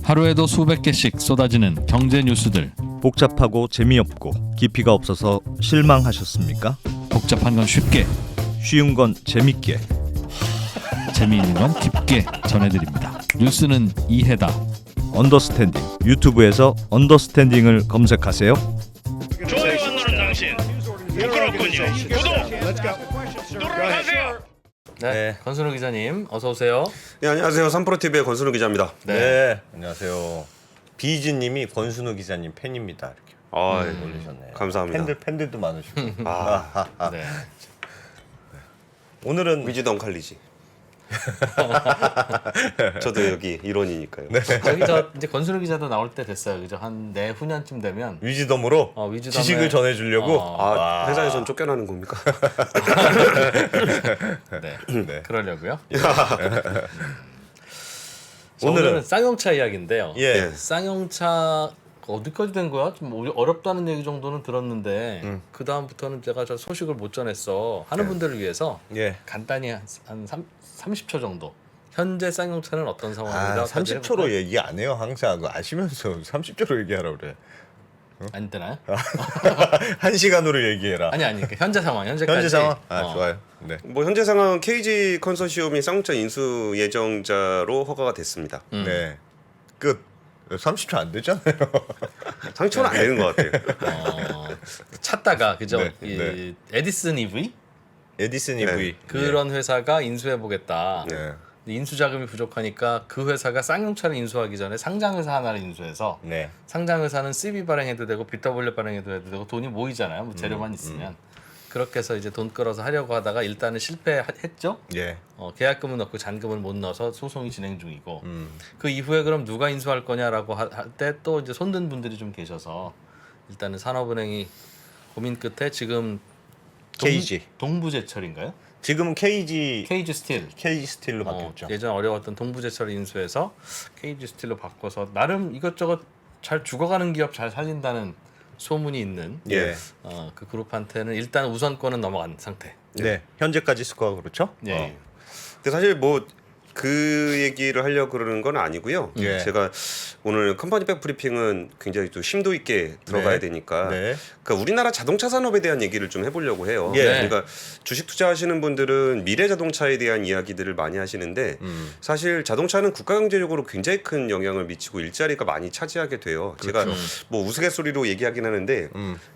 하루에도 수백 개씩 쏟아지는 경제 뉴스들. 복잡하고 재미없고 깊이가 없어서 실망하셨습니까? 복잡한 건 쉽게, 쉬운 건 재밌게. 재미있는 건 깊게 전해드립니다. 뉴스는 이해다. 언더스탠딩. 유튜브에서 언더스탠딩을 검색하세요. 좋아요가 누른 당신 부끄럽군요. 구독 누르세요. 네, 권순우 기자님 어서 오세요. 네, 안녕하세요. 3프로TV의 권순우 기자입니다. 네. 안녕하세요. 비즈님이 권순우 기자님 팬입니다. 이렇게 올리셨네요. 감사합니다. 팬들도 많으시고. 네. 오늘은 위즈덤 칼리지. 저도 여기 일원이니까요. 저기 저 이제 권순우 기자도 나올 때 됐어요. 그죠? 한 내후년쯤 되면 위즈덤으로 위즈덤에- 지식을 전해주려고. 회사에선 쫓겨나는 겁니까? 네. 네. 그러려고요. 오늘은- 오늘은 쌍용차 이야기인데요. 예. 쌍용차 어디까지 된 거야? 좀 어렵다는 얘기 정도는 들었는데 그 다음부터는 제가 저 소식을 못 전했어 하는 분들을 위해서 예. 간단히 한 30초 정도. 현재 쌍용차는 어떤 상황인가? 30초로 얘기 안 해요. 항상 그거 아시면서 30초로 얘기하라 그래. 안 되나요? 1시간으로 얘기해라. 아니 그러니까 현재 상황 현재까지. 현재 상황? 좋아요. 네. 뭐 현재 상황은 KG 컨소시엄이 쌍용차 인수 예정자로 허가가 됐습니다. 네. 끝. 30초 안 되잖아요. 상처는 안 되는 것 같아요. 찾다가 그죠? 네, 이 네. 에디슨 EV 에디슨 네. EV. 그런 회사가 인수해 보겠다. 네. 인수 자금이 부족하니까 그 회사가 쌍용차를 인수하기 전에 상장 회사 하나를 인수해서 네. 상장 회사는 CV 발행해도 되고 BW 발행해도 해도 되고 돈이 모이잖아요. 뭐 재료만 있으면. 그렇게 해서 이제 돈 끌어서 하려고 하다가 일단은 실패했죠. 예. 계약금은 넣고 잔금을 못 넣어서 소송이 진행 중이고 그 이후에 그럼 누가 인수할 거냐라고 할 때 또 이제 손든 분들이 좀 계셔서 일단은 산업은행이 고민 끝에 지금 KG. 동부제철인가요? 지금은 KG KG 스틸로 바뀌었죠. 예전 어려웠던 동부제철을 인수해서 KG 스틸로 바꿔서 나름 이것저것 잘 죽어가는 기업 잘 살린다는 소문이 있는 예. 그 그룹한테는 일단 우선권은 넘어간 상태. 네. 현재까지 스코어가 그렇죠? 예. 근데 사실 뭐 그 얘기를 하려고 그러는 건 아니고요. 예. 제가 오늘 컴퍼니백 브리핑은 굉장히 또 심도 있게 들어가야 네. 되니까 네. 그러니까 우리나라 자동차 산업에 대한 얘기를 좀 해보려고 해요. 예. 그러니까 주식 투자하시는 분들은 미래 자동차에 대한 이야기들을 많이 하시는데 사실 자동차는 국가 경제적으로 굉장히 큰 영향을 미치고 일자리가 많이 차지하게 돼요. 제가 뭐 우스갯소리로 얘기하긴 하는데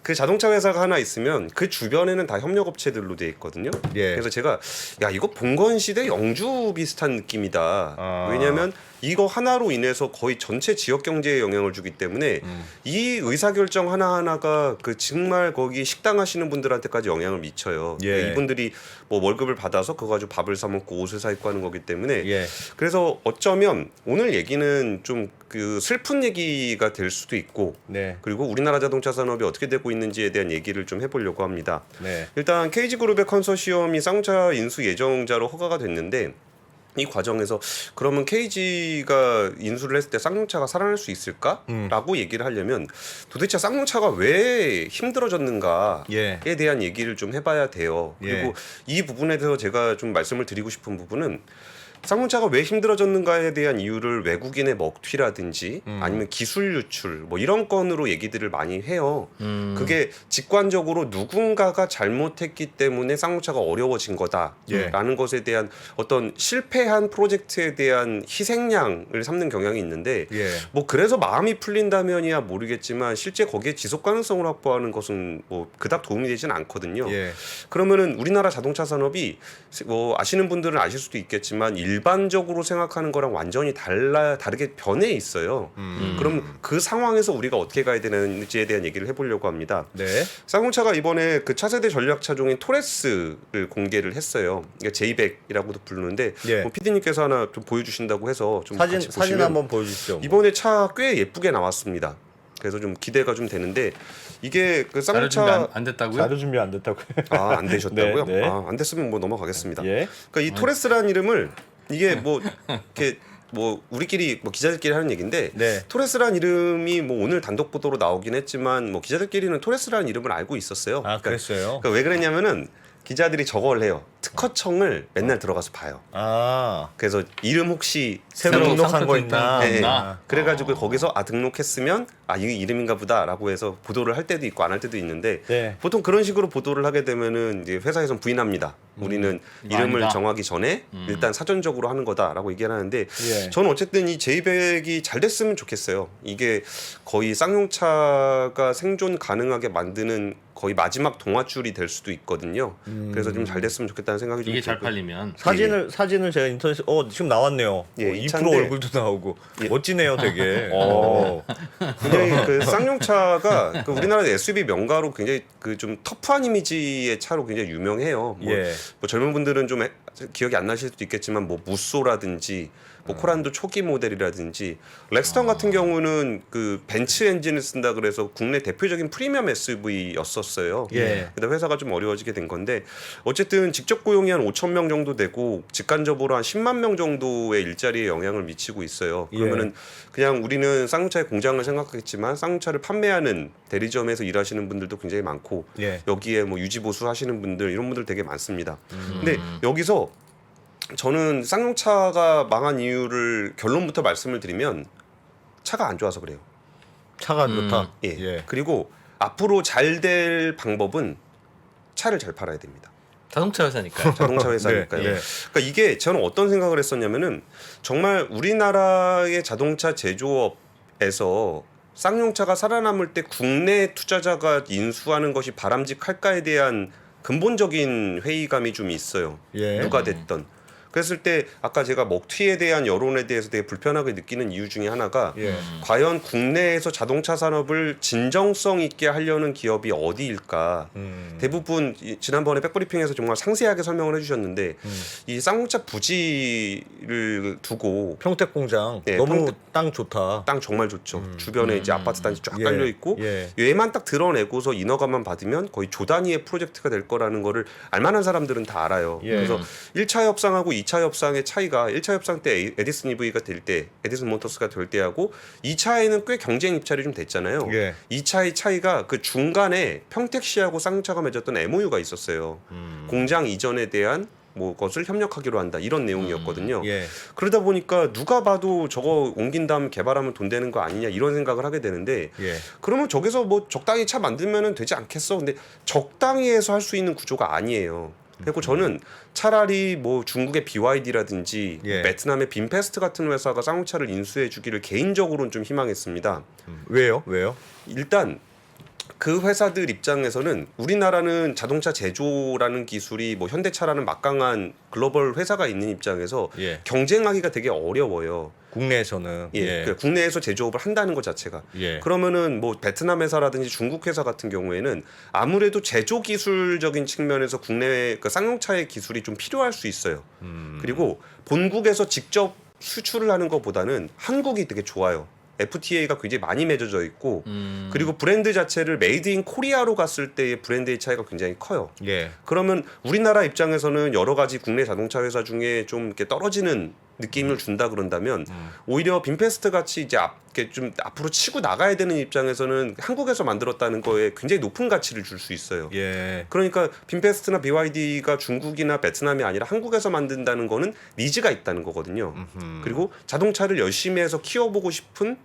그 자동차 회사가 하나 있으면 그 주변에는 다 협력업체들로 돼 있거든요. 예. 그래서 제가 야 이거 봉건시대 영주 비슷한 느낌이다. 왜냐하면 이거 하나로 인해서 거의 전체 지역 경제에 영향을 주기 때문에 이 의사결정 하나하나가 그 정말 거기 식당 하시는 분들한테까지 영향을 미쳐요. 예. 그러니까 이분들이 뭐 월급을 받아서 그거 가지고 밥을 사 먹고 옷을 사 입고 하는 거기 때문에 예. 그래서 어쩌면 오늘 얘기는 좀 그 슬픈 얘기가 될 수도 있고 네. 그리고 우리나라 자동차 산업이 어떻게 되고 있는지에 대한 얘기를 좀 해보려고 합니다. 네. 일단 KG그룹의 컨소시엄이 쌍용차 인수 예정자로 허가가 됐는데 이 과정에서 그러면 KG가 인수를 했을 때 쌍용차가 살아날 수 있을까라고 얘기를 하려면 도대체 쌍용차가 왜 힘들어졌는가에 예. 대한 얘기를 좀 해봐야 돼요. 그리고 이 부분에 대해서 제가 좀 말씀을 드리고 싶은 부분은 쌍용차가 왜 힘들어졌는가에 대한 이유를 외국인의 먹튀라든지 아니면 기술 유출 뭐 이런 건으로 얘기들을 많이 해요. 그게 직관적으로 누군가가 잘못했기 때문에 쌍용차가 어려워진 거다라는 것에 대한 어떤 실패한 프로젝트에 대한 희생양을 삼는 경향이 있는데 예. 뭐 그래서 마음이 풀린다면이야 모르겠지만 실제 거기에 지속 가능성을 확보하는 것은 뭐 그닥 도움이 되지는 않거든요. 예. 그러면은 우리나라 자동차 산업이 뭐 아시는 분들은 아실 수도 있겠지만 일반적으로 생각하는 거랑 완전히 다르게 변해 있어요. 그럼 그 상황에서 우리가 어떻게 가야 되는지에 대한 얘기를 해보려고 합니다. 네. 쌍용차가 이번에 그 차세대 전략 차종인 토레스를 공개를 했어요. 그러니까 제이백이라고도 부르는데 예. 뭐 PD님께서 하나 좀 보여주신다고 해서 좀 같이 사진 보시면 한번 보여주시죠. 이번에 차 꽤 예쁘게 나왔습니다. 그래서 좀 기대가 좀 되는데 이게 그 자료 준비 쌍용차 안 됐다고요? 자료 준비 안 됐다고요? 안 되셨다고요? 네, 네. 안 됐으면 뭐 넘어가겠습니다. 예. 그러니까 이 토레스라는 이름을 이게 뭐 이렇게 뭐 우리끼리 뭐 기자들끼리 하는 얘기인데 네. 토레스라는 이름이 뭐 오늘 단독 보도로 나오긴 했지만 뭐 기자들끼리는 토레스라는 이름을 알고 있었어요. 아, 그랬어요. 그러니까 왜 그랬냐면은 기자들이 저걸 해요. 특허청을 맨날 들어가서 봐요. 아 그래서 이름 혹시 새로 등록한 거 있나? 네. 아. 그래가지고 거기서 등록했으면 이게 이름인가 보다라고 해서 보도를 할 때도 있고 안 할 때도 있는데 네. 보통 그런 식으로 보도를 하게 되면은 이제 회사에선 부인합니다. 우리는 이거 이름을 아니다. 정하기 전에 일단 사전적으로 하는 거다라고 얘기를 하는데 예. 저는 어쨌든 이 제이백이 잘 됐으면 좋겠어요. 이게 거의 쌍용차가 생존 가능하게 만드는 거의 마지막 동아줄이 될 수도 있거든요. 그래서 좀 잘 됐으면 좋겠다는 생각이 좀 이게 잘 들고요. 팔리면 사진을 제가 인터넷에 지금 나왔네요. 예, 이 이 프로 차인데- 얼굴도 나오고 예. 멋지네요, 되게. 굉장히 그 쌍용차가 그 우리나라 SUV 명가로 굉장히 그 좀 터프한 이미지의 차로 굉장히 유명해요. 뭐, 예. 뭐 젊은 분들은 좀 기억이 안 나실 수도 있겠지만 뭐 무쏘라든지 뭐 코란도 초기 모델이라든지 렉스턴 같은 경우는 그 벤츠 엔진을 쓴다 그래서 국내 대표적인 프리미엄 SUV였었어요. 예. 근데 회사가 좀 어려워지게 된 건데 어쨌든 직접 고용이 한 5천 명 정도 되고 직간접으로 한 10만 명 정도의 일자리에 영향을 미치고 있어요. 그러면은 그냥 우리는 쌍용차의 공장을 생각하겠지만 쌍용차를 판매하는 대리점에서 일하시는 분들도 굉장히 많고 예. 여기에 뭐 유지 보수 하시는 분들 이런 분들 되게 많습니다. 근데 여기서 저는 쌍용차가 망한 이유를 결론부터 말씀을 드리면 차가 안 좋아서 그래요. 차가 안 좋다. 예. 예. 그리고 앞으로 잘 될 방법은 차를 잘 팔아야 됩니다. 자동차 회사니까요. 자동차 회사니까요. 네, 네. 그러니까 이게 저는 어떤 생각을 했었냐면은 정말 우리나라의 자동차 제조업에서 쌍용차가 살아남을 때 국내 투자자가 인수하는 것이 바람직할까에 대한 근본적인 회의감이 좀 있어요. 예. 누가 됐던. 그랬을 때 아까 제가 먹튀에 대한 여론에 대해서 되게 불편하게 느끼는 이유 중에 하나가 예. 과연 국내에서 자동차 산업을 진정성 있게 하려는 기업이 어디일까? 대부분 지난번에 백브리핑에서 정말 상세하게 설명을 해주셨는데 이 쌍용차 부지를 두고 평택 공장 예, 너무 평택- 땅 좋다. 땅 정말 좋죠. 주변에 이제 아파트 단지 쫙 예, 깔려 있고 예. 얘만 딱 드러내고서 인허가만 받으면 거의 조 단위의 프로젝트가 될 거라는 거를 알만한 사람들은 다 알아요. 예. 그래서 1차 협상하고 2차 협상의 차이가 1차 협상 때 에디슨 EV가 될 때, 에디슨 모터스가 될 때하고 2차에는 꽤 경쟁 입찰이 좀 됐잖아요. 예. 2차의 차이가 그 중간에 평택시하고 쌍용차가 맺었던 MOU가 있었어요. 공장 이전에 대한 뭐 것을 협력하기로 한다 이런 내용이었거든요. 예. 그러다 보니까 누가 봐도 저거 옮긴 다음 개발하면 돈 되는 거 아니냐 이런 생각을 하게 되는데 예. 그러면 저기서 뭐 적당히 차 만들면은 되지 않겠어? 근데 적당히 해서 할 수 있는 구조가 아니에요. 그리고 저는 차라리 뭐 중국의 BYD라든지 예. 베트남의 빈페스트 같은 회사가 쌍용차를 인수해 주기를 개인적으로는 좀 희망했습니다. 왜요? 왜요? 일단 그 회사들 입장에서는 우리나라는 자동차 제조라는 기술이 뭐 현대차라는 막강한 글로벌 회사가 있는 입장에서 예. 경쟁하기가 되게 어려워요. 국내에서는 예, 그러니까 국내에서 제조업을 한다는 것 자체가. 예. 그러면은 뭐 베트남 회사라든지 중국 회사 같은 경우에는 아무래도 제조 기술적인 측면에서 국내 그 쌍용차의 기술이 좀 필요할 수 있어요. 그리고 본국에서 직접 수출을 하는 것보다는 한국이 되게 좋아요. FTA가 굉장히 많이 맺어져 있고 그리고 브랜드 자체를 메이드 인 코리아로 갔을 때의 브랜드의 차이가 굉장히 커요. 예. 그러면 우리나라 입장에서는 여러 가지 국내 자동차 회사 중에 좀 이렇게 떨어지는 느낌을 준다 그런다면 오히려 빈페스트 같이 이제 이렇게 좀 앞으로 치고 나가야 되는 입장에서는 한국에서 만들었다는 거에 굉장히 높은 가치를 줄 수 있어요. 예. 그러니까 빈페스트나 BYD가 중국이나 베트남이 아니라 한국에서 만든다는 거는 니즈가 있다는 거거든요. 그리고 자동차를 열심히 해서 키워보고 싶은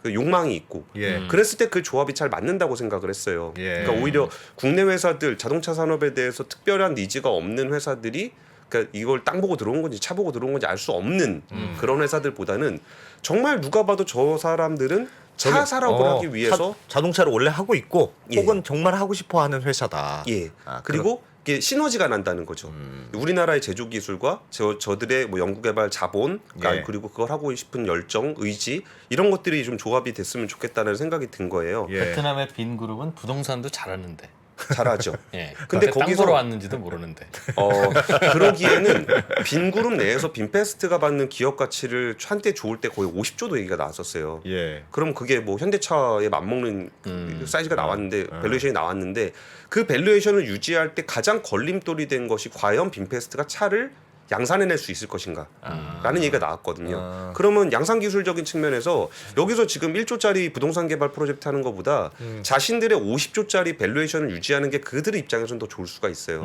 그 욕망이 있고 예. 그랬을 때 그 조합이 잘 맞는다고 생각을 했어요. 예. 그러니까 오히려 국내 회사들 자동차 산업에 대해서 특별한 니즈가 없는 회사들이 그러니까 이걸 땅 보고 들어온 건지 차 보고 들어온 건지 알 수 없는 그런 회사들보다는 정말 누가 봐도 저 사람들은 차 산업을 하기 위해서 자동차를 원래 하고 있고 예. 혹은 정말 하고 싶어 하는 회사다. 예 아, 그리고 이게 시너지가 난다는 거죠. 우리나라의 제조 기술과 저들의 뭐 연구개발 자본 예. 그리고 그걸 하고 싶은 열정, 의지 이런 것들이 좀 조합이 됐으면 좋겠다는 생각이 든 거예요. 예. 베트남의 빈 그룹은 부동산도 잘하는데. 잘하죠. 예. 근데 땅 거기서- 보러 왔는지도 모르는데. 그러기에는 빈그룹 내에서 빈페스트가 받는 기업 가치를 한때 좋을 때 거의 50조도 얘기가 나왔었어요. 예. 그럼 그게 뭐 현대차에 맞먹는 사이즈가 나왔는데 밸류에이션이 나왔는데 그 밸류에이션을 유지할 때 가장 걸림돌이 된 것이 과연 빈페스트가 차를 양산해낼 수 있을 것인가라는 얘기가 나왔거든요. 그러면 양산기술적인 측면에서 여기서 지금 1조짜리 부동산 개발 프로젝트 하는 것보다 자신들의 50조짜리 밸류에이션을 유지하는 게 그들의 입장에서는 더 좋을 수가 있어요.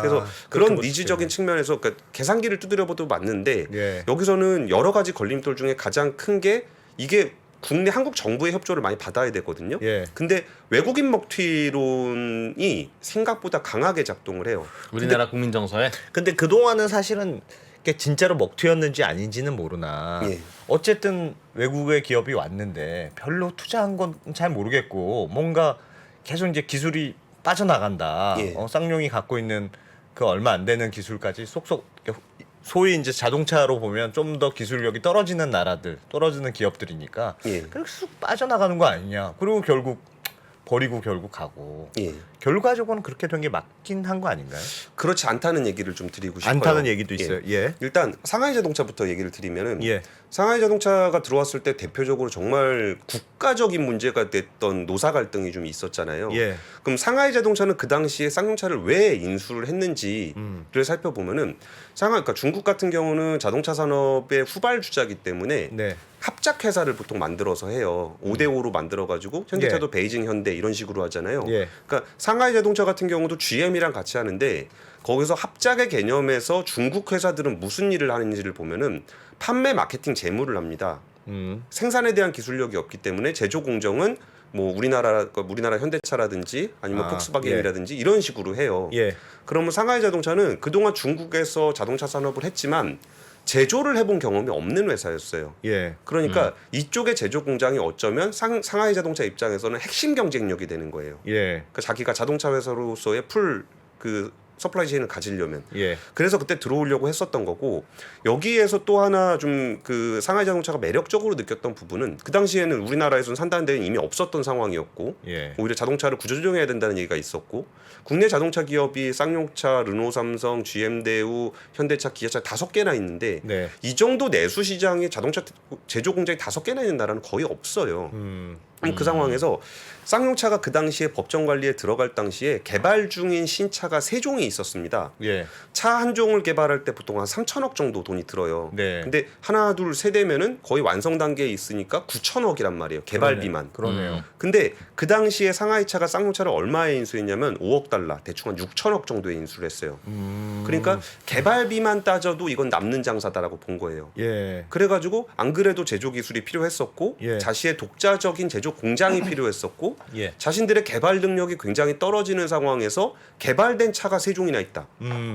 그래서 그런 니즈적인 측면에서 그러니까 계산기를 두드려봐도 맞는데 예. 여기서는 여러 가지 걸림돌 중에 가장 큰 게 이게 국내 한국 정부의 협조를 많이 받아야 되거든요. 예. 근데 외국인 먹튀론이 생각보다 강하게 작동을 해요. 우리나라 국민 정서에 근데 그 동안은 사실은 이게 진짜로 먹튀였는지 아닌지는 모르나 예. 어쨌든 외국의 기업이 왔는데 별로 투자한 건 잘 모르겠고 뭔가 계속 이제 기술이 빠져나간다. 예. 쌍용이 갖고 있는 그 얼마 안 되는 기술까지 속속 소위 이제 자동차로 보면 좀 더 기술력이 떨어지는 나라들, 떨어지는 기업들이니까 예. 그렇게 쑥 빠져나가는 거 아니냐. 그리고 결국 버리고 결국 가고. 예. 결과적으로는 그렇게 된 게 맞긴 한 거 아닌가요? 그렇지 않다는 얘기를 좀 드리고 싶어요. 않다는 얘기도 있어요. 예. 일단 상하이 자동차부터 얘기를 드리면은 예. 상하이 자동차가 들어왔을 때 대표적으로 정말 국가적인 문제가 됐던 노사 갈등이 좀 있었잖아요. 예. 그럼 상하이 자동차는 그 당시에 쌍용차를 왜 인수를 했는지를 살펴보면은 그러니까 중국 같은 경우는 자동차 산업의 후발주자이기 때문에 네. 합작 회사를 보통 만들어서 해요. 5대5로 만들어 가지고 현대차도 베이징 현대 이런 식으로 하잖아요. 예. 그러니까 상하이 자동차 같은 경우도 GM이랑 같이 하는데 거기서 합작의 개념에서 중국 회사들은 무슨 일을 하는지를 보면은 판매 마케팅 재무를 합니다. 생산에 대한 기술력이 없기 때문에 제조 공정은 뭐 우리나라 현대차라든지 아니면 폭스바겐이라든지 이런 식으로 해요. 예. 그러면 상하이 자동차는 그동안 중국에서 자동차 산업을 했지만 제조를 해본 경험이 없는 회사였어요. 예. 그러니까 이쪽의 제조 공장이 어쩌면 상하이 자동차 입장에서는 핵심 경쟁력이 되는 거예요. 예. 그러니까 자기가 자동차 회사로서의 풀 그 서플라이 체인을 가지려면. 예. 그래서 그때 들어오려고 했었던 거고 여기에서 또 하나 좀 그 상하이 자동차가 매력적으로 느꼈던 부분은 그 당시에는 우리나라에서는 산다는 데는 이미 없었던 상황이었고 예. 오히려 자동차를 구조조정해야 된다는 얘기가 있었고 국내 자동차 기업이 쌍용차, 르노, 삼성, GM, 대우, 현대차, 기아차 5개나 있는데 네. 이 정도 내수 시장에 자동차 제조 공장이 5개나 있는 나라는 거의 없어요. 그 상황에서 쌍용차가 그 당시에 법정 관리에 들어갈 당시에 개발 중인 신차가 3종이 있었습니다. 예. 차 한 종을 개발할 때 보통 한 3천억 정도 돈이 들어요. 네. 근데 하나, 둘, 세 대면은 거의 완성 단계에 있으니까 9천억이란 말이에요. 개발비만. 그러네요. 근데 그 당시에 상하이차가 쌍용차를 얼마에 인수했냐면 5억 달러, 대충 한 6천억 정도에 인수를 했어요. 그러니까 개발비만 따져도 이건 남는 장사다라고 본 거예요. 예. 그래가지고 안 그래도 제조 기술이 필요했었고 예. 자신의 독자적인 제조 공장이 필요했었고 예. 자신들의 개발 능력이 굉장히 떨어지는 상황에서 개발된 차가 3종이나 있다.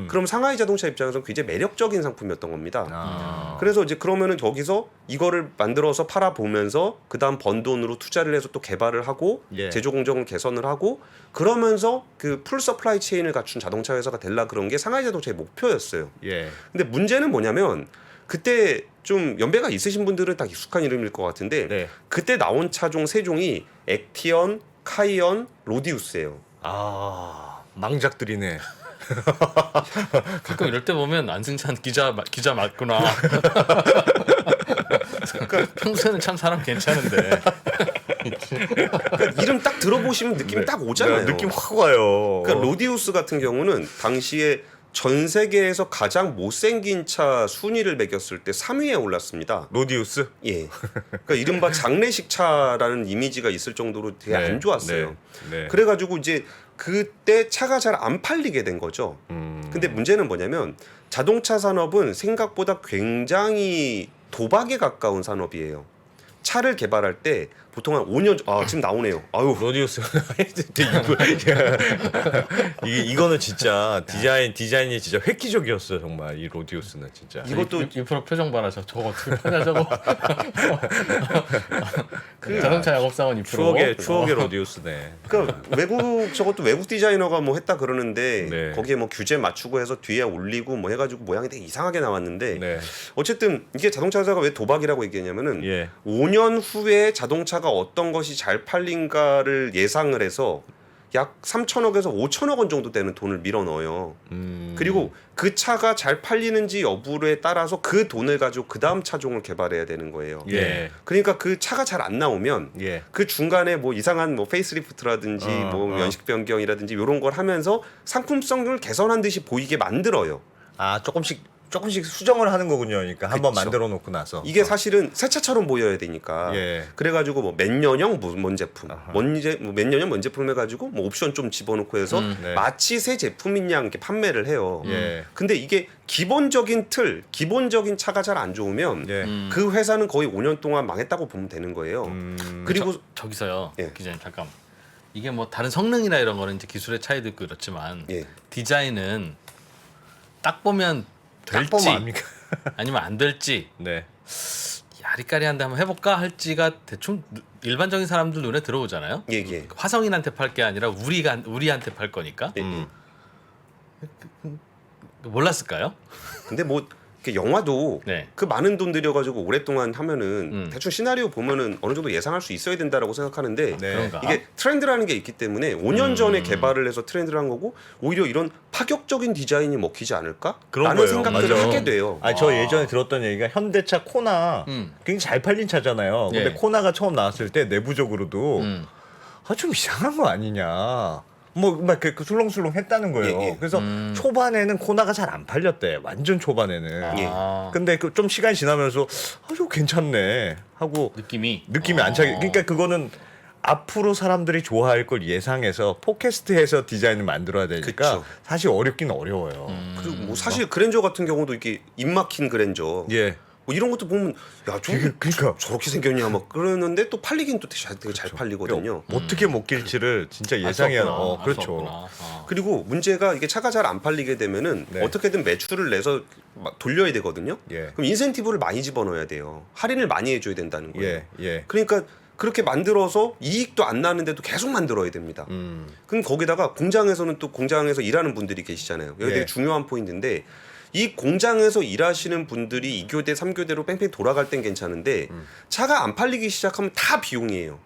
그럼 상하이 자동차 입장에서는 굉장히 매력적인 상품이었던 겁니다. 아. 그래서 이제 그러면은 거기서 이거를 만들어서 팔아보면서 그다음 번 돈으로 투자를 해서 또 개발을 하고 예. 제조 공정을 개선을 하고 그러면서 그 풀 서플라이 체인을 갖춘 자동차 회사가 될라 그런 게 상하이 자동차의 목표였어요. 예. 근데 문제는 뭐냐면 그때 좀 연배가 있으신 분들은 다 익숙한 이름일 것 같은데 네. 그때 나온 차종 3종이 액티언, 카이언, 로디우스예요. 아, 망작들이네. 가끔 이럴 때 보면 안승찬 기자 맞구나. 평소에는 참 사람 괜찮은데. 그러니까 이름 딱 들어보시면 느낌이 딱 오잖아요. 느낌 확 와요. 그러니까 로디우스 같은 경우는 당시에 전 세계에서 가장 못생긴 차 순위를 매겼을 때 3위에 올랐습니다. 로디우스? 예. 그러니까 이른바 장례식 차라는 이미지가 있을 정도로 되게 네, 안 좋았어요. 네. 그래가지고 이제 그때 차가 잘 안 팔리게 된 거죠. 근데 문제는 뭐냐면 자동차 산업은 생각보다 굉장히 도박에 가까운 산업이에요. 차를 개발할 때 보통 한 5년 지금 나오네요. 아유 로디우스. 이거는 진짜 디자인이 진짜 획기적이었어요. 정말 이 로디우스는 진짜. 이것도 유프로 표정 봐라. 저거 어떻게 파냐 저거. 자동차 영업사원 유프로. 추억의 로디우스네. 그러니까 저것도 외국 디자이너가 뭐 했다 그러는데 네. 거기에 뭐 규제 맞추고 해서 뒤에 올리고 뭐 해가지고 모양이 되게 이상하게 나왔는데 네. 어쨌든 이게 자동차 회사가 왜 도박이라고 얘기했냐면은 예. 5년 후에 자동차가 어떤 것이 잘 팔린가를 예상을 해서 약 3천억에서 5천억 원 정도 되는 돈을 밀어 넣어요. 그리고 그 차가 잘 팔리는지 여부에 따라서 그 돈을 가지고 그 다음 차종을 개발해야 되는 거예요. 예. 그러니까 그 차가 잘 안 나오면 예. 그 중간에 뭐 이상한 뭐 페이스리프트라든지 뭐 연식 변경이라든지 이런 걸 하면서 상품성을 개선한 듯이 보이게 만들어요. 아, 조금씩 조금씩 수정을 하는 거군요. 그러니까 한번 그쵸. 만들어 놓고 나서 이게 사실은 새 차처럼 보여야 되니까 예. 그래가지고 뭐 몇 년형 뭔 제품, 몇 년형 뭔 제품 해가지고 뭐 옵션 좀 집어넣고 해서 네. 마치 새 제품인 양 이렇게 판매를 해요. 예. 근데 이게 기본적인 틀, 기본적인 차가 잘 안 좋으면 예. 그 회사는 거의 5년 동안 망했다고 보면 되는 거예요. 그리고 저기서요, 예. 기자님 잠깐. 이게 뭐 다른 성능이나 이런 거는 이제 기술의 차이도 있고 그렇지만 예. 디자인은 딱 보면 될지 딱 보면 압니까? 아니면 안 될지 네. 야리까리한데 한번 해볼까 할지가 대충 일반적인 사람들 눈에 들어오잖아요. 예, 예. 화성인한테 팔 게 아니라 우리한테 팔 거니까. 예. 몰랐을까요? 근데 뭐 이렇게 영화도 네. 그 많은 돈 들여가지고 오랫동안 하면은 대충 시나리오 보면은 어느 정도 예상할 수 있어야 된다라고 생각하는데 네. 그런가? 이게 트렌드라는 게 있기 때문에 5년 전에 개발을 해서 트렌드를 한 거고 오히려 이런 파격적인 디자인이 먹히지 않을까? 그런 라는 거예요. 생각들을 맞아. 하게 돼요. 아니 저 예전에 들었던 얘기가 현대차 코나 굉장히 잘 팔린 차잖아요. 근데 예. 코나가 처음 나왔을 때 내부적으로도 좀 이상한 거 아니냐. 뭐막 술렁술렁 했다는 거예요. 예, 예. 그래서 초반에는 코나가 잘 안 팔렸대. 완전 초반에는. 예. 근데 그 좀 시간 지나면서 좀 괜찮네 하고 느낌이 안 차게. 그러니까 그거는 앞으로 사람들이 좋아할 걸 예상해서 포캐스트해서 디자인을 만들어야 되니까 그쵸. 사실 어렵긴 어려워요. 그리고 뭐 사실 그랜저 같은 경우도 이렇게 입막힌 그랜저 예. 뭐 이런 것도 보면 그러니까 저렇게 생겼냐 막 그러는데 또 팔리긴 또 되게 잘 팔리거든요. 어떻게 못 길지를 진짜 알 수 예상해야. 없구나. 알 수 그렇죠. 없구나. 그리고 문제가 이게 차가 잘 안 팔리게 되면은 네. 어떻게든 매출을 내서 막 돌려야 되거든요. 예. 그럼 인센티브를 많이 집어넣어야 돼요. 할인을 많이 해줘야 된다는 거예요. 예, 예. 그러니까 그렇게 만들어서 이익도 안 나는데도 계속 만들어야 됩니다. 그럼 거기다가 공장에서는 또 공장에서 일하는 분들이 계시잖아요. 여기 예. 되게 중요한 포인트인데 이 공장에서 일하시는 분들이 2교대, 3교대로 뺑뺑 돌아갈 땐 괜찮은데 차가 안 팔리기 시작하면 다 비용이에요.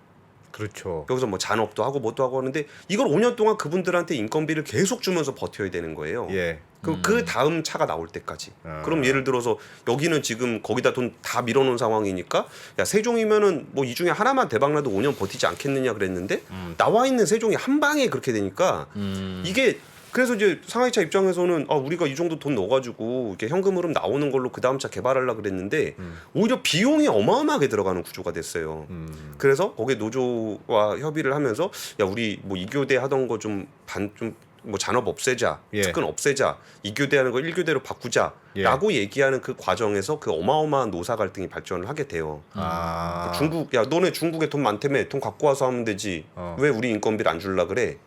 그렇죠. 여기서 뭐 잔업도 하고 뭣도 하고 하는데 이걸 5년 동안 그분들한테 인건비를 계속 주면서 버텨야 되는 거예요. 예. 그 다음 차가 나올 때까지. 아. 그럼 예를 들어서 여기는 지금 거기다 돈 다 밀어놓은 상황이니까 야 세종이면은 뭐 이 중에 하나만 대박나도 5년 버티지 않겠느냐 그랬는데 나와 있는 세종이 한 방에 그렇게 되니까 이게 그래서 이제 상하이차 입장에서는 우리가 이 정도 돈 넣어가지고 이렇게 현금 흐름 나오는 걸로 그 다음 차 개발하려고 그랬는데 오히려 비용이 어마어마하게 들어가는 구조가 됐어요. 그래서 거기에 노조와 협의를 하면서 야 우리 뭐 2교대 하던 거 좀 뭐 잔업 없애자, 예. 특근 없애자, 2교대 하는 거 1교대로 바꾸자라고 얘기하는 그 과정에서 그 어마어마한 노사 갈등이 발전을 하게 돼요. 아. 중국 야 너네 중국에 돈 많다며 돈 갖고 와서 하면 되지 왜 우리 인건비를 안 줄라 그래?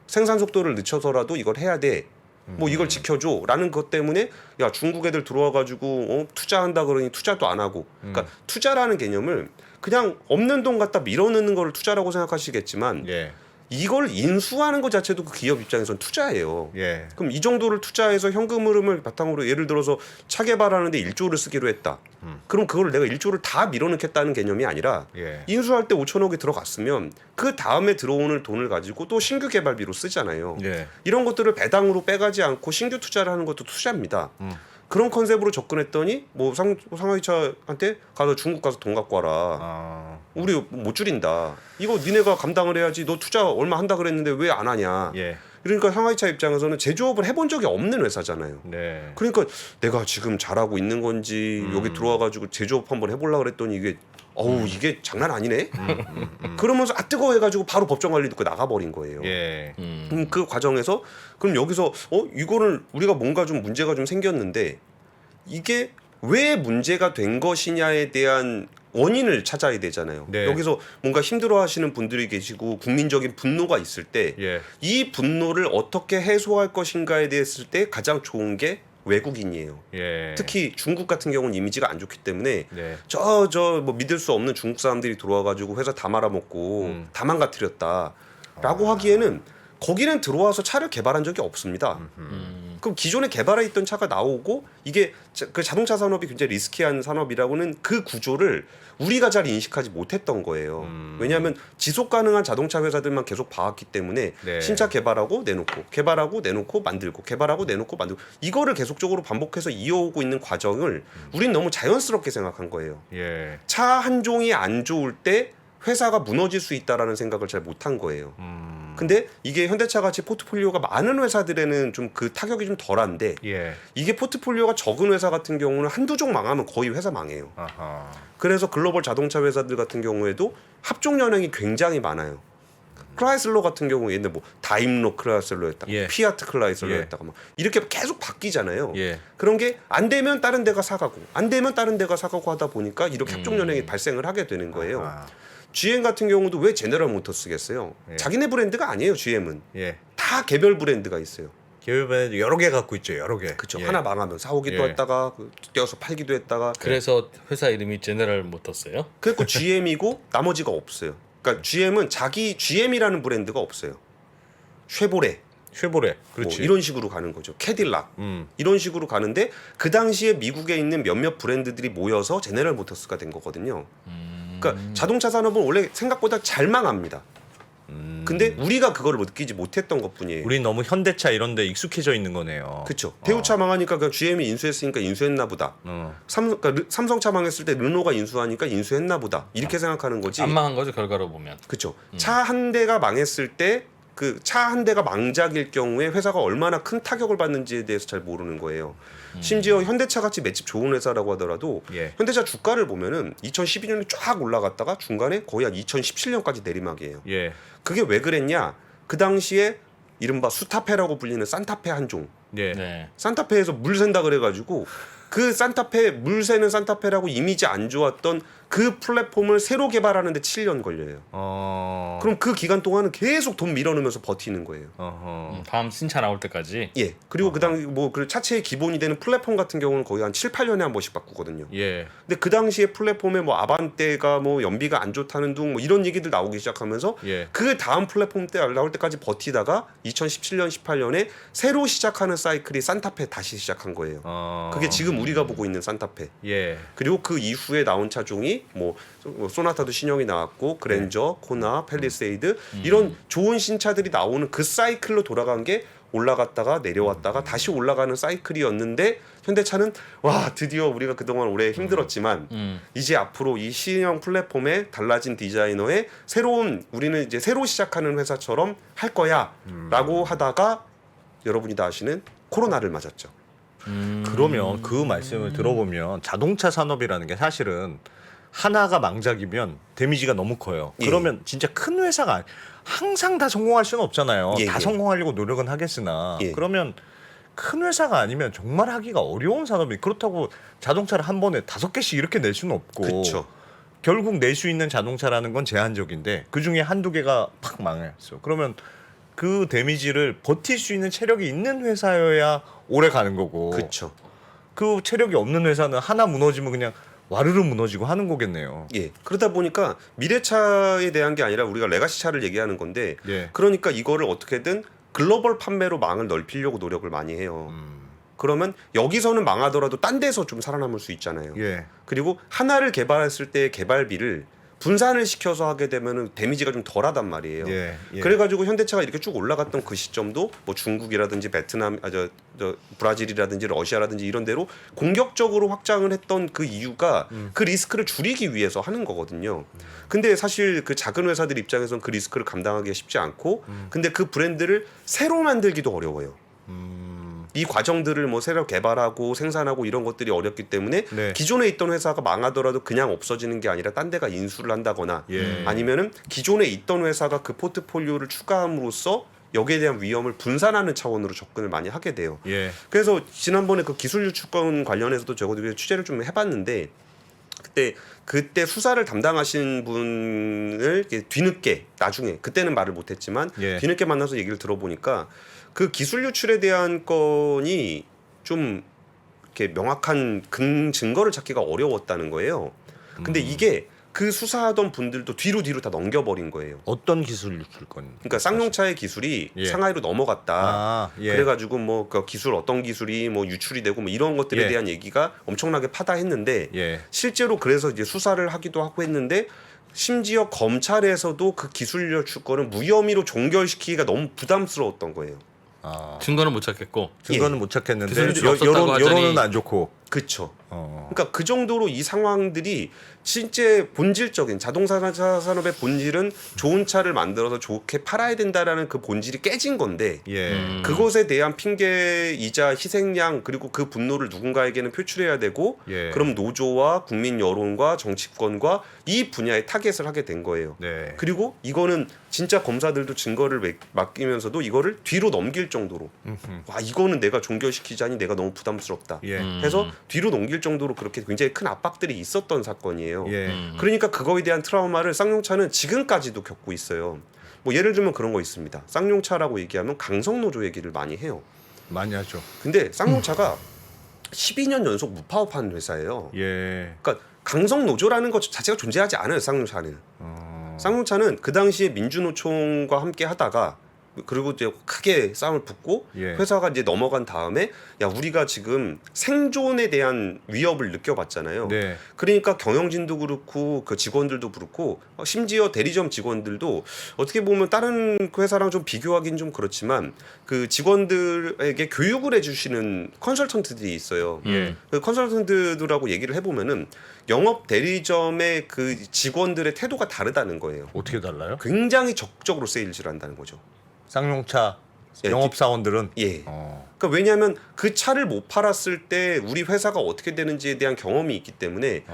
생산 속도를 늦춰서라도 이걸 해야 돼. 뭐 이걸 지켜줘라는 것 때문에 야 중국 애들 들어와가지고 투자한다 그러니 투자도 안 하고. 그러니까 투자라는 개념을 그냥 없는 돈 갖다 밀어넣는 걸 투자라고 생각하시겠지만 예. 이걸 인수하는 것 자체도 그 기업 입장에서는 투자예요. 예. 그럼 이 정도를 투자해서 현금 흐름을 바탕으로 예를 들어서 차 개발하는데 1조를 쓰기로 했다. 그럼 그걸 내가 1조를 다 밀어넣겠다는 개념이 아니라 예. 인수할 때 5천억이 들어갔으면 그 다음에 들어오는 돈을 가지고 또 신규 개발비로 쓰잖아요. 예. 이런 것들을 배당으로 빼가지 않고 신규 투자를 하는 것도 투자입니다. 그런 컨셉으로 접근했더니 뭐 상하이차한테 가서 중국 가서 돈 갖고 와라. 아. 우리 못 줄인다. 이거 니네가 감당을 해야지. 너 투자 얼마 한다 그랬는데 왜 안 하냐. 예. 그러니까 상하이차 입장에서는 제조업을 해본 적이 없는 회사잖아요. 네. 그러니까 내가 지금 잘하고 있는 건지 여기 들어와가지고 제조업 한번 해보려고 그랬더니 이게 이게 장난 아니네. 그러면서 뜨거워해가지고 바로 법정 관리 듣고 나가버린 거예요. 예. 그 과정에서 그럼 여기서 이거를 우리가 뭔가 좀 문제가 좀 생겼는데 이게 왜 문제가 된 것이냐에 대한 원인을 찾아야 되잖아요. 네. 여기서 뭔가 힘들어하시는 분들이 계시고 국민적인 분노가 있을 때 이 예. 분노를 어떻게 해소할 것인가에 대했을 때 가장 좋은 게 외국인이에요. 예. 특히 중국 같은 경우는 이미지가 안 좋기 때문에 네. 뭐 믿을 수 없는 중국 사람들이 들어와가지고 회사 다 말아먹고 다 망가뜨렸다라고 하기에는 거기는 들어와서 차를 개발한 적이 없습니다. 그럼 기존에 개발해 있던 차가 나오고 이게 그 자동차 산업이 굉장히 리스키한 산업이라고는 그 구조를 우리가 잘 인식하지 못했던 거예요. 왜냐하면 지속 가능한 자동차 회사들만 계속 봐왔기 때문에 네. 신차 개발하고 내놓고 개발하고 내놓고 만들고 개발하고 내놓고 만들고 이거를 계속적으로 반복해서 이어오고 있는 과정을 우린 너무 자연스럽게 생각한 거예요. 예. 차 한 종이 안 좋을 때 회사가 무너질 수 있다라는 생각을 잘 못한 거예요. 근데 이게 현대차 같이 포트폴리오가 많은 회사들에는 좀 그 타격이 좀 덜한데 예. 이게 포트폴리오가 적은 회사 같은 경우는 한두 종 망하면 거의 회사 망해요. 아하. 그래서 글로벌 자동차 회사들 같은 경우에도 합종 연행이 굉장히 많아요. 크라이슬러 같은 경우 옛날 뭐 다임러 크라이슬러 했다가 예. 피아트 크라이슬러 예. 했다가 막 이렇게 계속 바뀌잖아요. 예. 그런 게 안 되면 다른 데가 사가고 안 되면 다른 데가 사가고 하다 보니까 이렇게 합종 연행이 발생을 하게 되는 거예요. 아하. GM 같은 경우도 왜 제너럴 모터스겠어요? 예. 자기네 브랜드가 아니에요. GM은 예. 다 개별 브랜드가 있어요. 기업에 여러 개 갖고 있죠. 여러 개. 그렇죠. 예. 하나 망하면 사오기도 예. 했다가 떼어서 팔기도 했다가 그래서 회사 이름이 제네럴 모터스예요. 그래서 GM이고 나머지가 없어요. 그러니까 GM은 자기 GM이라는 브랜드가 없어요. 쉐보레 쉐보레. 뭐 그렇지. 이런 식으로 가는 거죠. 캐딜락 이런 식으로 가는데 그 당시에 미국에 있는 몇몇 브랜드들이 모여서 제네럴 모터스가 된 거거든요. 그러니까 자동차 산업은 원래 생각보다 잘 망합니다. 근데 우리가 그걸 느끼지 못했던 것뿐이에요. 우린 너무 현대차 이런 데 익숙해져 있는 거네요. 그렇죠. 대우차 망하니까 그냥 GM이 인수했으니까 인수했나 보다. 그러니까 삼성차 망했을 때 르노가 인수하니까 인수했나 보다. 이렇게 생각하는 거지. 안 망한 거죠 결과로 보면. 그렇죠. 차 한 대가 망했을 때 그 차 한 대가 망작일 경우에 회사가 얼마나 큰 타격을 받는지에 대해서 잘 모르는 거예요. 심지어 현대차 같이 맷집 좋은 회사라고 하더라도 예. 현대차 주가를 보면은 2012년에 쫙 올라갔다가 중간에 거의 한 2017년까지 내리막이에요. 예. 그게 왜 그랬냐? 그 당시에 이른바 수타페라고 불리는 산타페 한 종. 예. 네. 산타페에서 물 샌다 그래가지고 그 산타페 물 새는 산타페라고 이미지 안 좋았던 그 플랫폼을 새로 개발하는데 7년 걸려요. 그럼 그 기간 동안은 계속 돈 밀어넣으면서 버티는 거예요. 어허. 다음 신차 나올 때까지. 예. 그리고 그다음 뭐그 차체의 기본이 되는 플랫폼 같은 경우는 거의 한 7, 8년에 한 번씩 바꾸거든요. 예. 근데 그 당시에 플랫폼에 뭐 아반떼가 뭐 연비가 안 좋다는 둥 뭐 이런 얘기들 나오기 시작하면서 예. 그 다음 플랫폼 때 나올 때까지 버티다가 2017년, 18년에 새로 시작하는 사이클이 산타페 다시 시작한 거예요. 그게 지금 우리가 보고 있는 산타페. 예. 그리고 그 이후에 나온 차종이 뭐 소나타도 신형이 나왔고 그랜저, 코나, 팰리세이드 이런 좋은 신차들이 나오는 그 사이클로 돌아간 게 올라갔다가 내려왔다가 다시 올라가는 사이클이었는데 현대차는 와 드디어 우리가 그동안 오래 힘들었지만 이제 앞으로 이 신형 플랫폼에 달라진 디자이너의 새로운 우리는 이제 새로 시작하는 회사처럼 할 거야라고 하다가 여러분이 다 아시는 코로나를 맞았죠. 그러면 그 말씀을 들어보면 자동차 산업이라는 게 사실은 하나가 망작이면 데미지가 너무 커요. 예. 그러면 진짜 큰 회사가 항상 다 성공할 수는 없잖아요. 예, 다 예. 성공하려고 노력은 하겠으나 예. 그러면 큰 회사가 아니면 정말 하기가 어려운 산업이 그렇다고 자동차를 한 번에 5개씩 이렇게 낼 수는 없고 그렇죠. 결국 낼 수 있는 자동차라는 건 제한적인데 그중에 한두 개가 팍 망했어. 그러면 그 데미지를 버틸 수 있는 체력이 있는 회사여야 오래 가는 거고 그렇죠. 그 체력이 없는 회사는 하나 무너지면 그냥 와르르 무너지고 하는 거겠네요. 예. 그러다 보니까 미래차에 대한 게 아니라 우리가 레가시 차를 얘기하는 건데 예. 그러니까 이거를 어떻게든 글로벌 판매로 망을 넓히려고 노력을 많이 해요. 그러면 여기서는 망하더라도 딴 데서 좀 살아남을 수 있잖아요. 예. 그리고 하나를 개발했을 때 개발비를 분산을 시켜서 하게 되면은 데미지가 좀 덜하단 말이에요. 예. 예. 그래가지고 현대차가 이렇게 쭉 올라갔던 그 시점도 뭐 중국이라든지 베트남, 브라질이라든지 러시아라든지 이런 데로 공격적으로 확장을 했던 그 이유가 그 리스크를 줄이기 위해서 하는 거거든요. 근데 사실 그 작은 회사들 입장에서는 그 리스크를 감당하기가 쉽지 않고, 근데 그 브랜드를 새로 만들기도 어려워요. 이 과정들을 뭐 새로 개발하고 생산하고 이런 것들이 어렵기 때문에 네. 기존에 있던 회사가 망하더라도 그냥 없어지는 게 아니라 딴 데가 인수를 한다거나 예. 아니면은 기존에 있던 회사가 그 포트폴리오를 추가함으로써 여기에 대한 위험을 분산하는 차원으로 접근을 많이 하게 돼요. 예. 그래서 지난번에 그 기술 유출권 관련해서도 저도 취재를 좀 해봤는데 그때 수사를 담당하신 분을 뒤늦게 나중에 그때는 말을 못했지만 예. 뒤늦게 만나서 얘기를 들어보니까 그 기술 유출에 대한 건이 좀 이렇게 명확한 증거를 찾기가 어려웠다는 거예요. 근데 이게 그 수사하던 분들도 뒤로 다 넘겨버린 거예요. 어떤 기술 유출권? 그러니까 쌍용차의 기술이 예. 상하이로 넘어갔다. 아, 예. 그래가지고 뭐 그 기술 어떤 기술이 뭐 유출이 되고 뭐 이런 것들에 예. 대한 얘기가 엄청나게 파다했는데 예. 실제로 그래서 이제 수사를 하기도 하고 했는데 심지어 검찰에서도 그 기술 유출권을 무혐의로 종결시키기가 너무 부담스러웠던 거예요. 아. 증거는 못 찾겠고. 증거는 못 찾겠는데 기술 유출 없었다고 여론은 하자니- 안 좋고. 그렇죠. 그러니까 그 정도로 이 상황들이 진짜 본질적인 자동차 산업의 본질은 좋은 차를 만들어서 좋게 팔아야 된다라는 그 본질이 깨진 건데 예. 그것에 대한 핑계이자 희생양 그리고 그 분노를 누군가에게는 표출해야 되고 예. 그럼 노조와 국민 여론과 정치권과 이 분야에 타겟을 하게 된 거예요. 네. 그리고 이거는 진짜 검사들도 증거를 맡기면서도 이거를 뒤로 넘길 정도로 와 이거는 내가 종결시키자니 내가 너무 부담스럽다 예. 해서 뒤로 넘길 정도로 그렇게 굉장히 큰 압박들이 있었던 사건이에요. 예. 그러니까 그거에 대한 트라우마를 쌍용차는 지금까지도 겪고 있어요. 뭐 예를 들면 그런 거 있습니다. 쌍용차라고 얘기하면 강성노조 얘기를 많이 해요. 많이 하죠. 근데 쌍용차가 12년 연속 무파업한 회사예요. 예. 그러니까 강성노조라는 것 자체가 존재하지 않아요. 쌍용차는. 쌍용차는 그 당시에 민주노총과 함께 하다가 그리고 이제 크게 싸움을 붙고 예. 회사가 이제 넘어간 다음에 야 우리가 지금 생존에 대한 위협을 느껴봤잖아요. 네. 그러니까 경영진도 그렇고 그 직원들도 그렇고 심지어 대리점 직원들도 어떻게 보면 다른 회사랑 좀 비교하기는 좀 그렇지만 그 직원들에게 교육을 해주시는 컨설턴트들이 있어요. 예. 그 컨설턴트들하고 얘기를 해보면은 영업 대리점의 그 직원들의 태도가 다르다는 거예요. 어떻게 달라요? 굉장히 적극적으로 세일즈를 한다는 거죠. 쌍용차 예, 영업 사원들은 예. 그러니까 왜냐하면 그 차를 못 팔았을 때 우리 회사가 어떻게 되는지에 대한 경험이 있기 때문에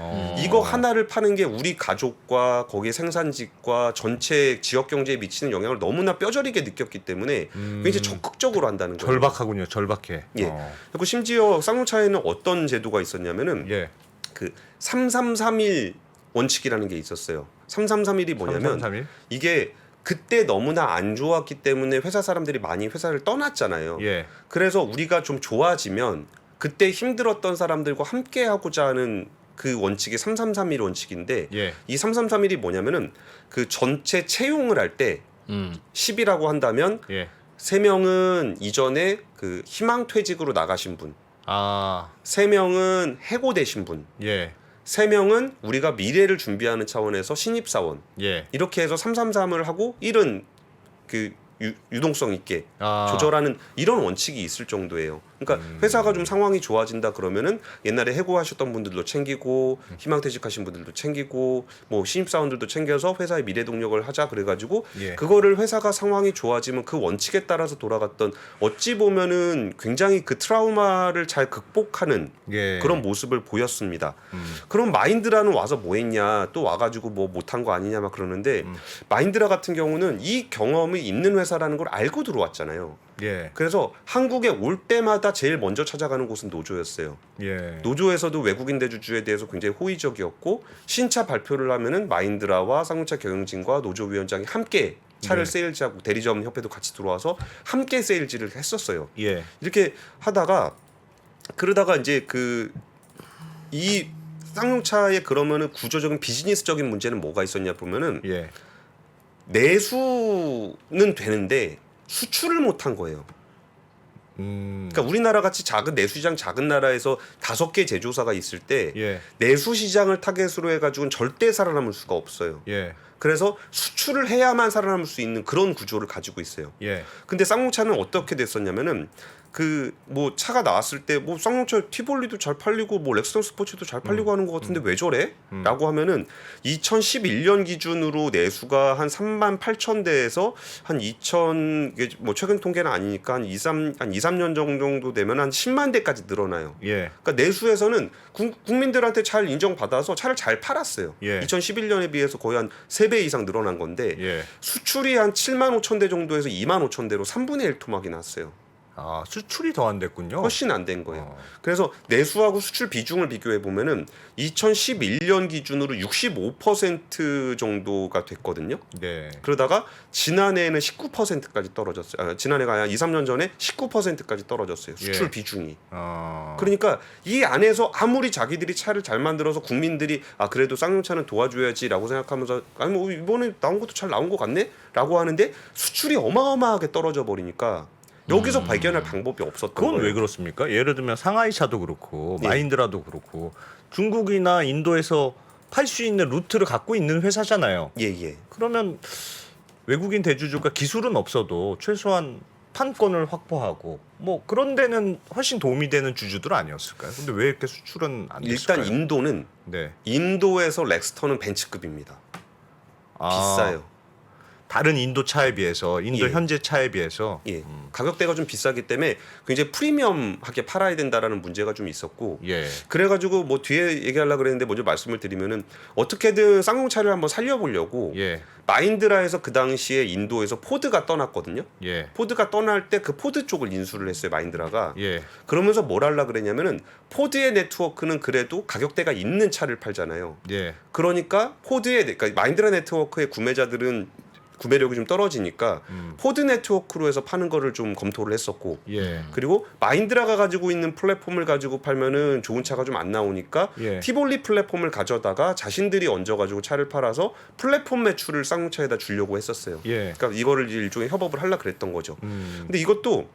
이거 하나를 파는 게 우리 가족과 거기에 생산직과 전체 지역 경제에 미치는 영향을 너무나 뼈저리게 느꼈기 때문에 굉장히 적극적으로 한다는 거예요. 절박하군요. 절박해. 예. 그리고 심지어 쌍용차에는 어떤 제도가 있었냐면은 예. 그 3331 원칙이라는 게 있었어요. 3331이 뭐냐면 3331? 이게 그때 너무나 안 좋았기 때문에 회사 사람들이 많이 회사를 떠났잖아요. 예. 그래서 우리가 좀 좋아지면 그때 힘들었던 사람들과 함께 하고자 하는 그 원칙이 3331 원칙인데 예. 이 3331이 뭐냐면은 그 전체 채용을 할 때 10이라고 한다면 예. 3명은 이전에 그 희망퇴직으로 나가신 분, 아. 3명은 해고되신 분, 예. 3명은 우리가 미래를 준비하는 차원에서 신입사원 예. 이렇게 해서 333을 하고 1은 그 유동성 있게 아. 조절하는 이런 원칙이 있을 정도예요. 그러니까 회사가 좀 상황이 좋아진다 그러면은 옛날에 해고하셨던 분들도 챙기고 희망퇴직하신 분들도 챙기고 뭐 신입사원들도 챙겨서 회사의 미래 동력을 하자 그래가지고 예. 그거를 회사가 상황이 좋아지면 그 원칙에 따라서 돌아갔던 어찌 보면은 굉장히 그 트라우마를 잘 극복하는 예. 그런 모습을 보였습니다. 그럼 마인드라는 와서 뭐 했냐 또 와가지고 뭐 못한 거 아니냐 막 그러는데 마인드라 같은 경우는 이 경험이 있는 회사라는 걸 알고 들어왔잖아요. 예. 그래서 한국에 올 때마다 제일 먼저 찾아가는 곳은 노조였어요. 예. 노조에서도 외국인 대주주에 대해서 굉장히 호의적이었고 신차 발표를 하면은 마인드라와 쌍용차 경영진과 노조위원장이 함께 차를 네. 세일즈하고 대리점 협회도 같이 들어와서 함께 세일즈를 했었어요. 예. 이렇게 하다가 그러다가 이제 이 쌍용차의 그러면은 구조적인 비즈니스적인 문제는 뭐가 있었냐 보면은 예. 내수는 되는데 수출을 못한 거예요. 그러니까 우리나라 같이 작은 내수시장 작은 나라에서 5개 제조사가 있을 때 예. 내수시장을 타겟으로 해가지고는 절대 살아남을 수가 없어요. 예. 그래서 수출을 해야만 살아남을 수 있는 그런 구조를 가지고 있어요. 예. 근데 쌍용차는 어떻게 됐었냐면은 그 뭐 차가 나왔을 때 뭐 쌍용차 티볼리도 잘 팔리고 뭐 렉스턴 스포츠도 잘 팔리고 하는 것 같은데 왜 저래? 라고 하면은 2011년 기준으로 내수가 한 3만 8천 대에서 한 2000 이게 뭐 최근 통계는 아니니까 한 2, 3년 정도 되면 한 10만 대까지 늘어나요. 예. 그러니까 내수에서는 국민들한테 잘 인정받아서 차를 잘 팔았어요. 예. 2011년에 비해서 거의 한 3배 이상 늘어난 건데 예. 수출이 한 7만 5천 대 정도에서 2만 5천 대로 3분의 1 토막이 났어요. 아, 수출이 더 안 됐군요. 훨씬 안 된 거예요. 그래서 내수하고 수출 비중을 비교해 보면은 2011년 기준으로 65% 정도가 됐거든요. 네. 그러다가 지난해에는 19%까지 떨어졌어요. 지난해가 한 2, 3년 전에 19%까지 떨어졌어요. 수출 예. 비중이. 어. 그러니까 이 안에서 아무리 자기들이 차를 잘 만들어서 국민들이 아 그래도 쌍용차는 도와줘야지라고 생각하면서 아니 뭐 이번에 나온 것도 잘 나온 것 같네라고 하는데 수출이 어마어마하게 떨어져 버리니까 여기서 발견할 방법이 없었던 그건 거예요. 왜 그렇습니까? 예를 들면 상하이차도 그렇고 예. 마인드라도 그렇고 중국이나 인도에서 팔 수 있는 루트를 갖고 있는 회사잖아요. 예. 그러면 외국인 대주주가 기술은 없어도 최소한 판권을 확보하고 뭐 그런 데는 훨씬 도움이 되는 주주들 아니었을까요? 근데 왜 이렇게 수출은 안 됐을까요? 일단 인도는 네. 인도에서 렉스터는 벤츠급입니다. 비싸요. 다른 인도 차에 비해서 인도 예. 현재 차에 비해서 예. 가격대가 좀 비싸기 때문에 굉장히 프리미엄하게 팔아야 된다라는 문제가 좀 있었고 예. 그래가지고 뭐 뒤에 얘기하려고 그랬는데 먼저 말씀을 드리면은 어떻게든 쌍용차를 한번 살려보려고 예. 마인드라에서 그 당시에 인도에서 포드가 떠났거든요. 예. 포드가 떠날 때 그 포드 쪽을 인수를 했어요. 마인드라가. 예. 그러면서 뭘 하려고 그랬냐면은 포드의 네트워크는 그래도 가격대가 있는 차를 팔잖아요. 예. 그러니까 그러니까 마인드라 네트워크의 구매자들은 구매력이 좀 떨어지니까 포드 네트워크로 해서 파는 거를 좀 검토를 했었고 예. 그리고 마인드라가 가지고 있는 플랫폼을 가지고 팔면은 좋은 차가 좀 안 나오니까 예. 티볼리 플랫폼을 가져다가 자신들이 얹어가지고 차를 팔아서 플랫폼 매출을 쌍용차에다 주려고 했었어요. 예. 그러니까 이거를 일종의 협업을 하려 그랬던 거죠. 근데 이것도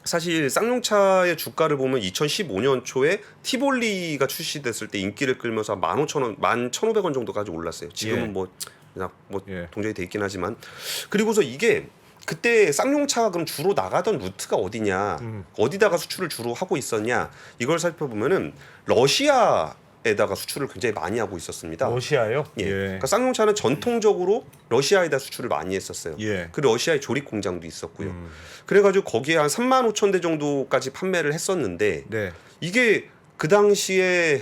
사실 쌍용차의 주가를 보면 2015년 초에 티볼리가 출시됐을 때 인기를 끌면서 15,000원, 11,500원 정도까지 올랐어요. 지금은 예. 뭐 그냥 뭐 예. 동전이 돼 있긴 하지만 그리고서 이게 그때 쌍용차가 그럼 주로 나가던 루트가 어디냐, 어디다가 수출을 주로 하고 있었냐 이걸 살펴보면은 러시아에다가 수출을 굉장히 많이 하고 있었습니다. 러시아요? 예. 그러니까 쌍용차는 전통적으로 러시아에다 수출을 많이 했었어요. 예. 그 러시아에 조립 공장도 있었고요. 그래가지고 거기에 한 35,000대 정도까지 판매를 했었는데 네. 이게 그 당시에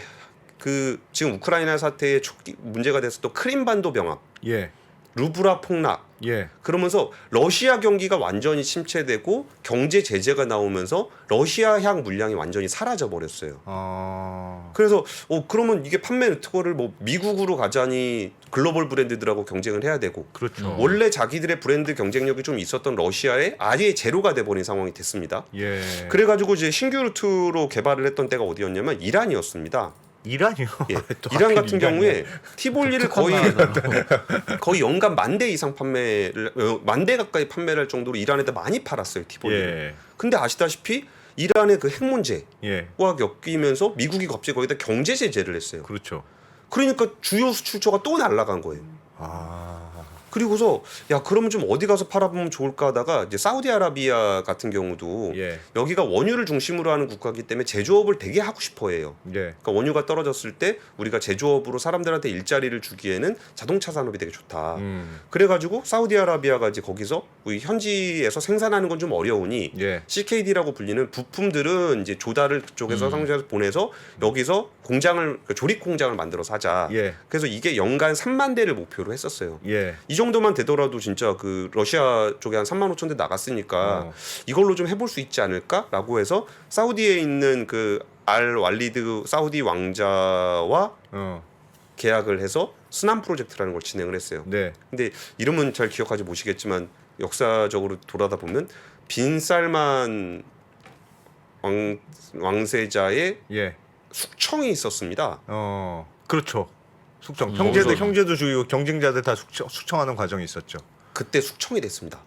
그 지금 우크라이나 사태에 문제가 됐었던 크림반도 병합, 예. 루브라 폭락 예. 그러면서 러시아 경기가 완전히 침체되고 경제 제재가 나오면서 러시아향 물량이 완전히 사라져 버렸어요. 그래서 그러면 이게 판매 네트워크를 뭐 미국으로 가자니 글로벌 브랜드들하고 경쟁을 해야 되고 그렇죠. 원래 자기들의 브랜드 경쟁력이 좀 있었던 러시아에 아예 제로가 돼버린 상황이 됐습니다. 예. 그래가지고 이제 신규 루트로 개발을 했던 때가 어디였냐면 이란이었습니다. 이란이요? 예. 또 이란 하필 같은 경우에 티볼리를 독특한 거의 연간 10,000대 이상 판매를 10,000대 가까이 판매를 할 정도로 이란에다 많이 팔았어요 티볼리를. 예. 근데 아시다시피 이란의 그 핵 문제와 예. 엮이면서 미국이 갑자기 거기다 경제 제재를 했어요. 그렇죠. 그러니까 주요 수출처가 또 날아간 거예요. 그리고서 야 그러면 좀 어디 가서 팔아보면 좋을까 하다가 이제 사우디아라비아 같은 경우도 예. 여기가 원유를 중심으로 하는 국가이기 때문에 제조업을 되게 하고 싶어해요. 예. 그러니까 원유가 떨어졌을 때 우리가 제조업으로 사람들한테 일자리를 주기에는 자동차 산업이 되게 좋다. 그래가지고 사우디아라비아가 이제 거기서 우리 현지에서 생산하는 건 좀 어려우니 예. CKD라고 불리는 부품들은 이제 조달을 그쪽에서 상주에서 보내서 여기서 공장을 그러니까 조립 공장을 만들어서 하자. 예. 그래서 이게 연간 3만 대를 목표로 했었어요. 예. 이 정도만 되더라도 진짜 그 러시아 쪽에 한 35,000대 나갔으니까 이걸로 좀 해볼 수 있지 않을까라고 해서 사우디에 있는 그 알 왈리드 사우디 왕자와 계약을 해서 스남 프로젝트라는 걸 진행을 했어요. 네. 근데 이름은 잘 기억하지 못하시겠지만 역사적으로 돌아다 보면 빈살만 왕세자의 예. 숙청이 있었습니다. 그렇죠. 숙청. 형제도 죽이고 경쟁자들 다 숙청하는 과정이 있었죠. 그때 숙청이 됐습니다.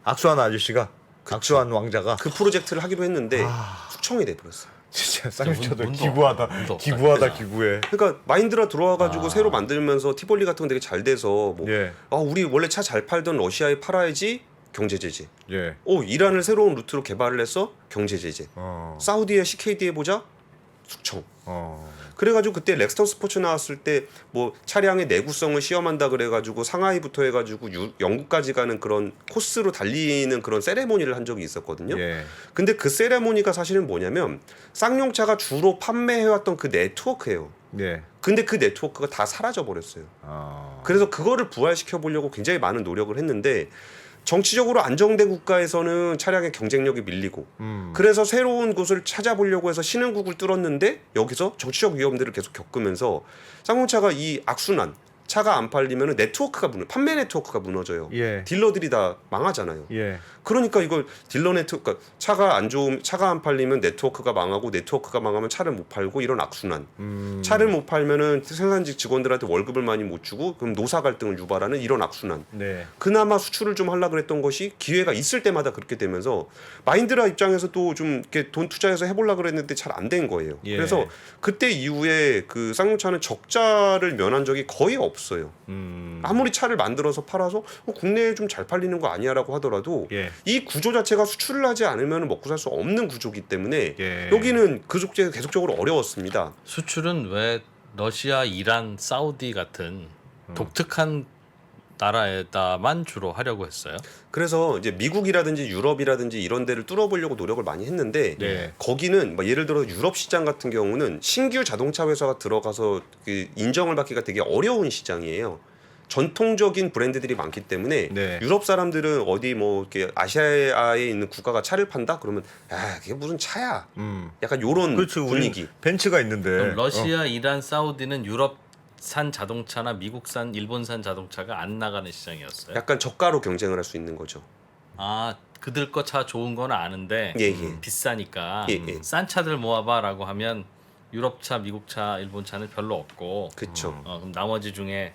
악수한 아저씨가 악수한 왕자가 그 프로젝트를 하기로 했는데 숙청이 돼버렸어요. 진짜 쌍용차도 운도 기구하다. 없다. 기구하다 기구해. 그러니까 마인드라 들어와가지고 새로 만들면서 티볼리 같은 건 되게 잘 돼서 뭐 예. 우리 원래 차 잘 팔던 러시아에 팔아야지 경제 제재. 예. 이란을 새로운 루트로 개발을 해서 경제 제재. 사우디에 CKD 해보자 숙청. 그래가지고 그때 렉스턴 스포츠 나왔을 때 뭐 차량의 내구성을 시험한다 그래가지고 상하이부터 해가지고 영국까지 가는 그런 코스로 달리는 그런 세레모니를 한 적이 있었거든요. 예. 근데 그 세레모니가 사실은 뭐냐면 쌍용차가 주로 판매해왔던 그 네트워크예요. 예. 근데 그 네트워크가 다 사라져 버렸어요. 그래서 그거를 부활시켜 보려고 굉장히 많은 노력을 했는데 정치적으로 안정된 국가에서는 차량의 경쟁력이 밀리고 그래서 새로운 곳을 찾아보려고 해서 신흥국을 뚫었는데 여기서 정치적 위험들을 계속 겪으면서 쌍용차가 이 악순환 차가 안 팔리면 네트워크가 판매 네트워크가 무너져요. 예. 딜러들이 다 망하잖아요. 예. 그러니까 이걸 딜러 네트워크 그러니까 차가 안 팔리면 네트워크가 망하고 네트워크가 망하면 차를 못 팔고 이런 악순환. 차를 못 팔면은 생산직 직원들한테 월급을 많이 못 주고 그럼 노사 갈등을 유발하는 이런 악순환. 네. 그나마 수출을 좀 하려고 그랬던 것이 기회가 있을 때마다 그렇게 되면서 마인드라 입장에서도 좀 이렇게 돈 투자해서 해보려고 그랬는데 잘 안 된 거예요. 예. 그래서 그때 이후에 그 쌍용차는 적자를 면한 적이 거의 없어요. 없어요. 아무리 차를 만들어서 팔아서 국내에 좀 잘 팔리는 거 아니야라고 하더라도 예. 이 구조 자체가 수출을 하지 않으면 먹고 살 수 없는 구조기 때문에 예. 여기는 그 속죄가 계속적으로 어려웠습니다. 수출은 왜 러시아, 이란, 사우디 같은 독특한 나라에다만 주로 하려고 했어요? 그래서 이제 미국이라든지 유럽이라든지 이런 데를 뚫어보려고 노력을 많이 했는데 네. 거기는 뭐 예를 들어 유럽 시장 같은 경우는 신규 자동차 회사가 들어가서 그 인정을 받기가 되게 어려운 시장이에요. 전통적인 브랜드들이 많기 때문에 네. 유럽 사람들은 어디 뭐 이렇게 아시아에 있는 국가가 차를 판다 그러면 야 그게 무슨 차야? 약간 요런 그렇죠. 분위기. 우리 벤츠가 있는데. 그럼 러시아, 이란, 사우디는 유럽산 자동차나 미국산, 일본산 자동차가 안 나가는 시장이었어요? 약간 저가로 경쟁을 할 수 있는 거죠. 아, 그들 거 차 좋은 건 아는데 예, 예. 비싸니까 예, 예. 싼 차들 모아봐라고 하면 유럽 차, 미국 차, 일본 차는 별로 없고 그렇죠. 그럼 나머지 중에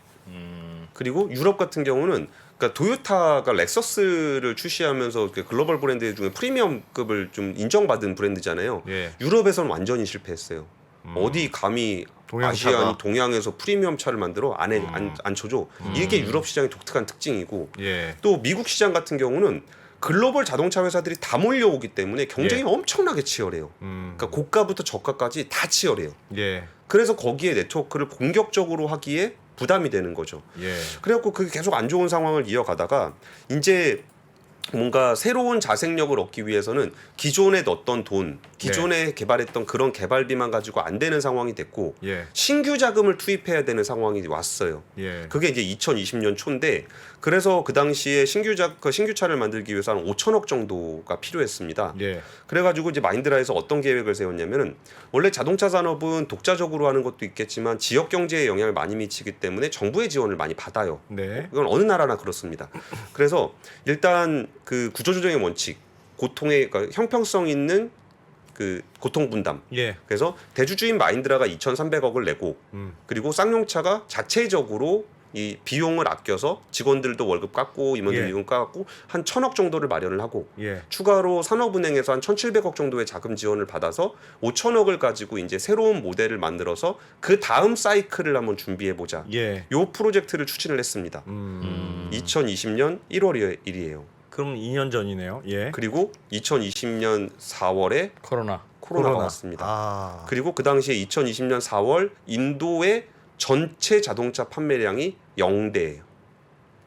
그리고 유럽 같은 경우는 그러니까 도요타가 렉서스를 출시하면서 글로벌 브랜드 중에 프리미엄급을 좀 인정받은 브랜드잖아요. 예. 유럽에서는 완전히 실패했어요. 어디 감히 동양차가? 아시아, 동양에서 프리미엄 차를 만들어 안 쳐줘. 이게 유럽 시장의 독특한 특징이고 예. 또 미국 시장 같은 경우는 글로벌 자동차 회사들이 다 몰려오기 때문에 경쟁이 예. 엄청나게 치열해요. 그러니까 고가부터 저가까지 다 치열해요. 예. 그래서 거기에 네트워크를 공격적으로 하기에 부담이 되는 거죠. 예. 그래갖고 그게 계속 안 좋은 상황을 이어가다가 이제 뭔가 새로운 자생력을 얻기 위해서는 기존에 넣었던 돈, 기존에 개발했던 그런 개발비만 가지고 안 되는 상황이 됐고 예. 신규 자금을 투입해야 되는 상황이 왔어요. 예. 그게 이제 2020년 초인데 그래서 그 당시에 신규 차를 만들기 위해서 한 5천억 정도가 필요했습니다. 예. 그래가지고 이제 마인드라에서 어떤 계획을 세웠냐면은 원래 자동차 산업은 독자적으로 하는 것도 있겠지만 지역 경제에 영향을 많이 미치기 때문에 정부의 지원을 많이 받아요. 네. 이건 어느 나라나 그렇습니다. 그래서 일단 그 구조조정의 원칙, 고통의 그러니까 형평성 있는 그 고통 분담. 예. 그래서 대주주인 마인드라가 2,300억을 내고 그리고 쌍용차가 자체적으로 이 비용을 아껴서 직원들도 월급 깎고 임원들 예. 임금 깎고 한 1,000억 정도를 마련을 하고 예. 추가로 산업은행에서 한 1,700억 정도의 자금 지원을 받아서 5천억을 가지고 이제 새로운 모델을 만들어서 그 다음 사이클을 한번 준비해 보자. 예. 요 프로젝트를 추진을 했습니다. 2020년 1월 1일이에요. 그럼 2년 전이네요. 예. 그리고 2020년 4월에 코로나가 코로나가 왔습니다. 아. 그리고 그 당시에 2020년 4월 인도의 전체 자동차 판매량이 0대예요.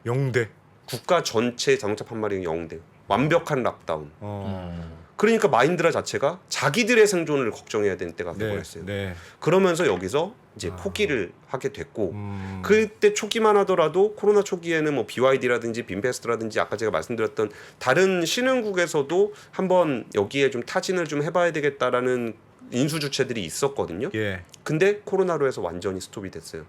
영대. 국가 전체 자동차 판매량이 0대. 완벽한 락다운. 어. 그러니까 마인드라 자체가 자기들의 생존을 걱정해야 되는 때가 네. 되버렸어요. 네. 그러면서 여기서 이제 포기를 하게 됐고 그때 초기만 하더라도 코로나 초기에는 뭐 BYD라든지 빈페스트라든지 아까 제가 말씀드렸던 다른 신흥국에서도 한번 여기에 좀 타진을 좀 해봐야 되겠다라는 인수 주체들이 있었거든요. 예. 근데 코로나로 해서 완전히 스톱이 됐어요.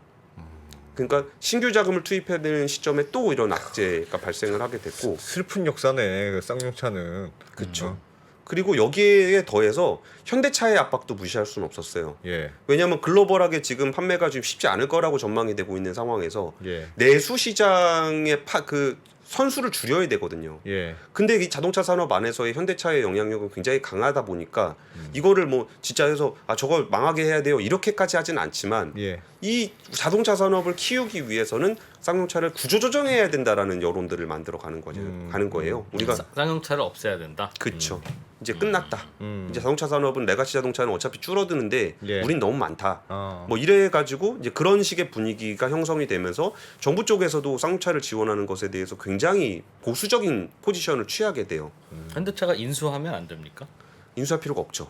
그러니까 신규 자금을 투입해야 되는 시점에 또 이런 악재가 발생을 하게 됐고 슬픈 역사네. 그 쌍용차는. 그렇죠. 그리고 여기에 더해서 현대차의 압박도 무시할 수는 없었어요. 예. 왜냐하면 글로벌하게 지금 판매가 좀 쉽지 않을 거라고 전망이 되고 있는 상황에서 예. 내수 시장의 그 선수를 줄여야 되거든요. 예. 근데 이 자동차 산업 안에서의 현대차의 영향력은 굉장히 강하다 보니까 이거를 뭐 진짜 해서 아 저걸 망하게 해야 돼요 이렇게까지 하진 않지만 예. 이 자동차 산업을 키우기 위해서는 쌍용차를 구조조정해야 된다라는 여론들을 만들어 가는 거죠. 가는 거예요. 우리가 쌍용차를 없애야 된다. 그렇죠. 이제 끝났다. 이제 자동차 산업은 레가시 자동차는 어차피 줄어드는데 예. 우린 너무 많다. 어. 뭐 이래 가지고 이제 그런 식의 분위기가 형성이 되면서 정부 쪽에서도 쌍용차를 지원하는 것에 대해서 굉장히 보수적인 포지션을 취하게 돼요. 현대차가 인수하면 안 됩니까? 인수할 필요가 없죠.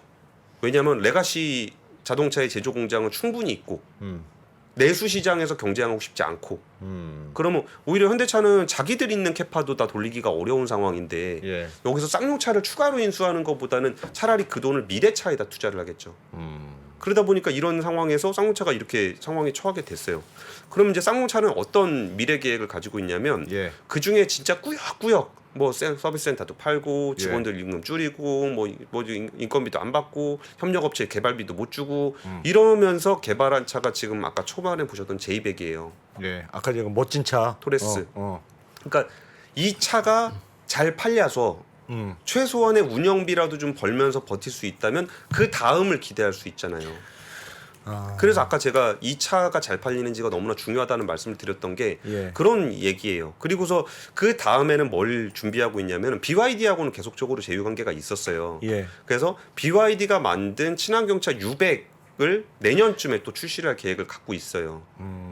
왜냐하면 레가시 자동차의 제조 공장은 충분히 있고 내수 시장에서 경쟁하고 싶지 않고 그러면 오히려 현대차는 자기들 있는 캐파도 다 돌리기가 어려운 상황인데 예. 여기서 쌍용차를 추가로 인수하는 것보다는 차라리 그 돈을 미래차에다 투자를 하겠죠. 그러다 보니까 이런 상황에서 쌍용차가 이렇게 상황에 처하게 됐어요. 그럼 이제 쌍용차는 어떤 미래 계획을 가지고 있냐면 예. 그 중에 진짜 꾸역꾸역 뭐 서비스 센터도 팔고 직원들 임금 줄이고 뭐 인건비도 안 받고 협력업체 개발비도 못 주고 이러면서 개발한 차가 지금 아까 초반에 보셨던 제이백이에요. 예. 아까 제가 멋진 차 토레스. 어. 그러니까 이 차가 잘 팔려서 최소한의 운영비라도 좀 벌면서 버틸 수 있다면 그 다음을 기대할 수 있잖아요. 그래서 아까 제가 이 차가 잘 팔리는지가 너무나 중요하다는 말씀을 드렸던 게 예. 그런 얘기예요. 그리고서 그 다음에는 뭘 준비하고 있냐면 BYD하고는 계속적으로 제휴 관계가 있었어요. 예. 그래서 BYD가 만든 친환경차 U100을 내년쯤에 또 출시를 할 계획을 갖고 있어요.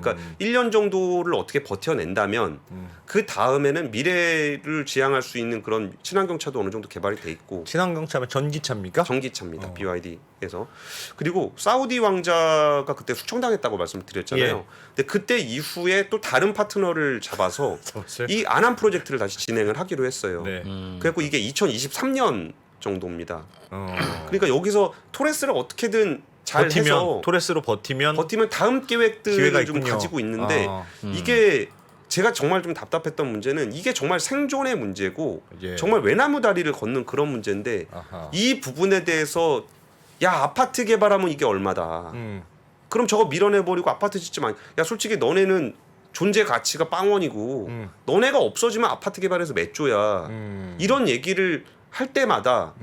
그러니까 1년 정도를 어떻게 버텨낸다면 그 다음에는 미래를 지향할 수 있는 그런 친환경차도 어느 정도 개발이 돼 있고 친환경차면 전기차입니까? 전기차입니다. BYD에서. 그리고 사우디 왕자가 그때 숙청당했다고 말씀을 드렸잖아요. 예. 근데 그때 이후에 또 다른 파트너를 잡아서 잡았어요? 이 안암 프로젝트를 다시 진행을 하기로 했어요. 네. 그래서 이게 2023년 정도입니다. 어. 그러니까 여기서 토레스를 어떻게든 잘 버티면 해서 토레스로 버티면 다음 기회가 계획들을 좀 있군요. 가지고 있는데 아. 이게 제가 정말 좀 답답했던 문제는 이게 정말 생존의 문제고 예. 정말 외나무 다리를 걷는 그런 문제인데 아하. 이 부분에 대해서 야 아파트 개발하면 이게 얼마다. 그럼 저거 밀어내버리고 아파트 짓지 마. 야 솔직히 너네는 존재 가치가 빵원이고 너네가 없어지면 아파트 개발해서 몇 조야. 이런 얘기를 할 때마다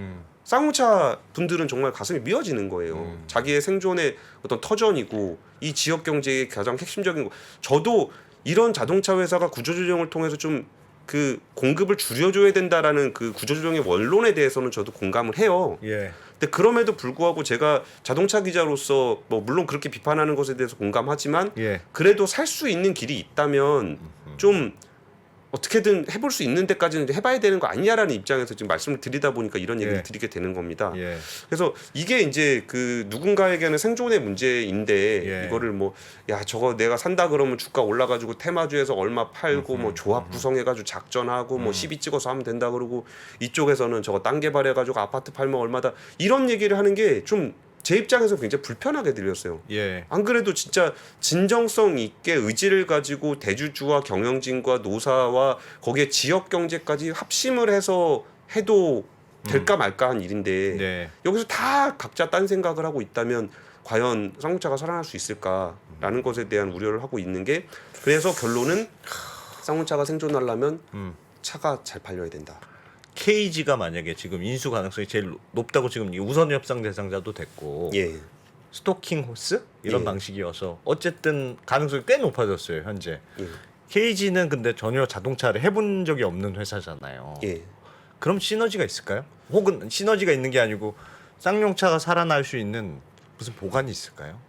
쌍용차 분들은 정말 가슴이 미어지는 거예요. 자기의 생존의 어떤 터전이고 이 지역 경제의 가장 핵심적인 거. 저도 이런 자동차 회사가 구조조정을 통해서 좀 그 공급을 줄여줘야 된다라는 그 구조조정의 원론에 대해서는 저도 공감을 해요. 예. 근데 그럼에도 불구하고 제가 자동차 기자로서 뭐 물론 그렇게 비판하는 것에 대해서 공감하지만 예. 그래도 살 수 있는 길이 있다면 좀 어떻게든 해볼 수 있는 데까지는 해봐야 되는 거 아니냐라는 입장에서 지금 말씀을 드리다 보니까 이런 얘기를 예. 드리게 되는 겁니다. 예. 그래서 이게 이제 그 누군가에게는 생존의 문제인데 예. 이거를 뭐 야 저거 내가 산다 그러면 주가 올라가지고 테마주에서 얼마 팔고 뭐 조합 구성해가지고 작전하고 뭐 시비 찍어서 하면 된다 그러고 이쪽에서는 저거 땅 개발해가지고 아파트 팔면 얼마다 이런 얘기를 하는 게 좀 제 입장에서 굉장히 불편하게 들렸어요. 예. 안 그래도 진짜 진정성 있게 의지를 가지고 대주주와 경영진과 노사와 거기에 지역 경제까지 합심을 해서 해도 될까 말까 한 일인데 네. 여기서 다 각자 딴 생각을 하고 있다면 과연 쌍용차가 살아날 수 있을까라는 것에 대한 우려를 하고 있는 게 그래서 결론은 쌍용차가 생존하려면 차가 잘 팔려야 된다. KG가 만약에 지금 인수 가능성이 제일 높다고 지금 우선 협상 대상자도 됐고 예. 스토킹 호스 이런 예. 방식이어서 어쨌든 가능성이 꽤 높아졌어요 현재. 예. KG는 근데 전혀 자동차를 해본 적이 없는 회사잖아요. 예. 그럼 시너지가 있을까요? 혹은 시너지가 있는 게 아니고 쌍용차가 살아날 수 있는 무슨 보관이 있을까요?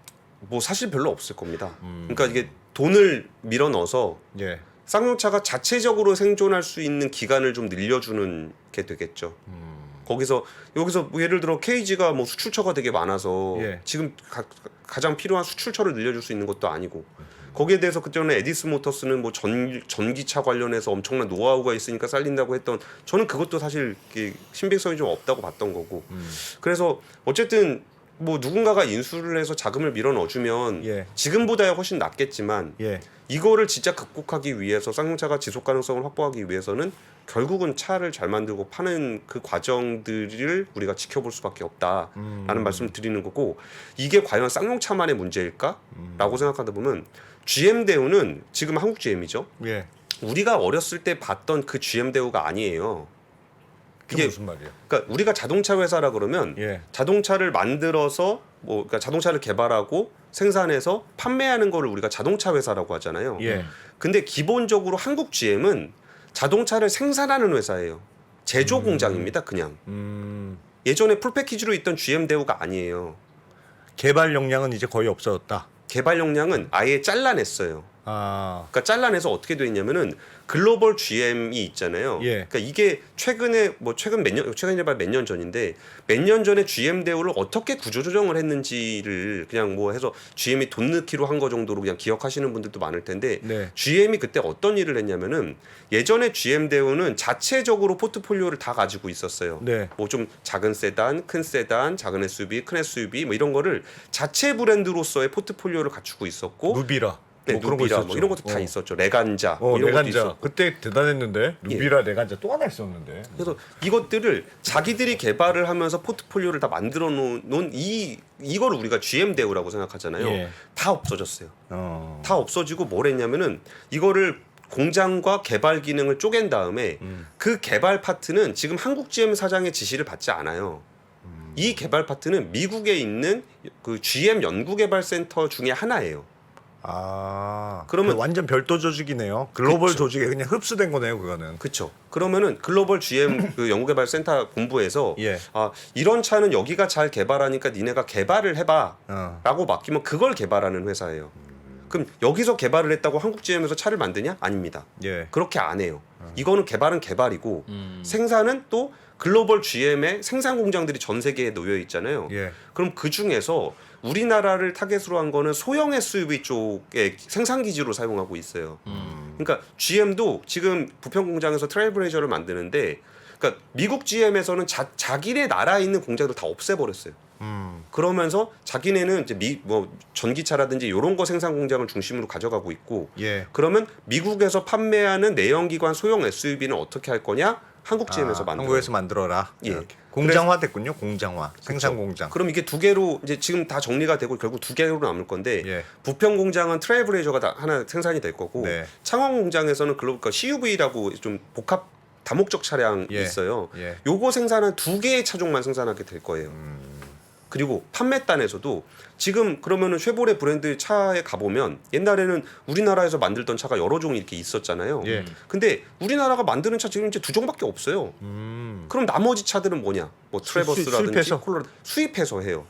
뭐 사실 별로 없을 겁니다. 그러니까 이게 돈을 밀어 넣어서 예. 쌍용차가 자체적으로 생존할 수 있는 기간을 좀 늘려주는 게 되겠죠. 거기서 여기서 뭐 예를 들어 KG가 뭐 수출처가 되게 많아서 예. 지금 가장 필요한 수출처를 늘려줄 수 있는 것도 아니고 거기에 대해서 그때는 에디스 모터스는 뭐 전기차 관련해서 엄청난 노하우가 있으니까 살린다고 했던 저는 그것도 사실 신빙성이 좀 없다고 봤던 거고 그래서 어쨌든 뭐 누군가가 인수를 해서 자금을 밀어 넣어주면 예. 지금보다야 훨씬 낫겠지만 예. 이거를 진짜 극복하기 위해서 쌍용차가 지속 가능성을 확보하기 위해서는 결국은 차를 잘 만들고 파는 그 과정들을 우리가 지켜볼 수밖에 없다라는 말씀을 드리는 거고 이게 과연 쌍용차만의 문제일까라고 생각하다 보면 GM 대우는 지금 한국 GM이죠. 예. 우리가 어렸을 때 봤던 그 GM 대우가 아니에요. 그게 무슨 말이에요? 그러니까 우리가 자동차 회사라 그러면 예. 자동차를 만들어서 뭐 그러니까 자동차를 개발하고 생산해서 판매하는 거를 우리가 자동차 회사라고 하잖아요. 예. 근데 기본적으로 한국 GM은 자동차를 생산하는 회사예요. 제조 공장입니다, 그냥. 예전에 풀패키지로 있던 GM 대우가 아니에요. 개발 역량은 이제 거의 없어졌다. 개발 역량은 아예 잘라냈어요. 아. 그러니까 잘라내서 어떻게 돼 있냐면은 글로벌 GM이 있잖아요. 예. 그러니까 이게 최근에 뭐 최근에 몇 년 전인데 몇 년 전에 GM 대우를 어떻게 구조조정을 했는지를 그냥 뭐 해서 GM이 돈 넣기로 한 거 정도로 그냥 기억하시는 분들도 많을 텐데 네. GM이 그때 어떤 일을 했냐면은 예전에 GM 대우는 자체적으로 포트폴리오를 다 가지고 있었어요. 네. 뭐 좀 작은 세단, 큰 세단, 작은 SUV, 큰 SUV 뭐 이런 거를 자체 브랜드로서의 포트폴리오를 갖추고 있었고 누비라. 네, 뭐 그런 거 누비라 있었죠. 뭐 이런 것도 다 있었죠. 레간자 뭐 이런 것도 레간자. 있었고. 그때 대단했는데 누비라 레간자 또 하나 있었는데. 그래서 이것들을 자기들이 개발을 하면서 포트폴리오를 다 만들어 놓은 이걸 우리가 GM 대우라고 생각하잖아요. 예. 다 없어졌어요. 다 없어지고 뭘 했냐면은 이거를 공장과 개발 기능을 쪼갠 다음에 그 개발 파트는 지금 한국 GM 사장의 지시를 받지 않아요. 이 개발 파트는 미국에 있는 그 GM 연구개발센터 중에 하나예요. 아, 그러면- 그 완전 별도 조직이네요. 글로벌 그쵸. 조직에 그냥 흡수된 거네요, 그거는. 그렇죠. 그러면은 글로벌 GM 그 연구개발센터 본부에서 예. 아 이런 차는 여기가 잘 개발하니까 니네가 개발을 해봐라고 맡기면 그걸 개발하는 회사예요. 그럼 여기서 개발을 했다고 한국 GM에서 차를 만드냐? 아닙니다. 예. 그렇게 안 해요. 이거는 개발은 개발이고 생산은 또 글로벌 GM의 생산 공장들이 전 세계에 놓여 있잖아요. 예. 그럼 그 중에서 우리나라를 타겟으로 한 거는 소형 SUV 쪽의 생산 기지로 사용하고 있어요. 그러니까 GM도 지금 부평 공장에서 트레일블레이저를 만드는데, 그러니까 미국 GM에서는 자기네 나라에 있는 공장을 다 없애버렸어요. 그러면서 자기네는 이제 뭐 전기차라든지 이런 거 생산 공장을 중심으로 가져가고 있고, 예. 그러면 미국에서 판매하는 내연기관 소형 SUV는 어떻게 할 거냐? 한국 GM에서 만들어. 한국에서 만들어라. 예. 이렇게. 공장화 됐군요. 공장화. 생산 공장. 그럼 이게 두 개로 이제 지금 다 정리가 되고 결국 두 개로 남을 건데 예. 부평 공장은 트레일블레이저가 다 하나 생산이 될 거고 네. 창원 공장에서는 글로벌 CUV라고 좀 복합 다목적 차량이 예. 있어요. 예. 요거 생산한 두 개의 차종만 생산하게 될 거예요. 그리고 판매단에서도 지금 그러면은 쉐보레 브랜드 차에 가보면 옛날에는 우리나라에서 만들던 차가 여러 종이 이렇게 있었잖아요. 예. 근데 우리나라가 만드는 차 지금 이제 두 종밖에 없어요. 그럼 나머지 차들은 뭐냐? 뭐 트래버스라든지 수입해서? 콜로라도 수입해서 해요.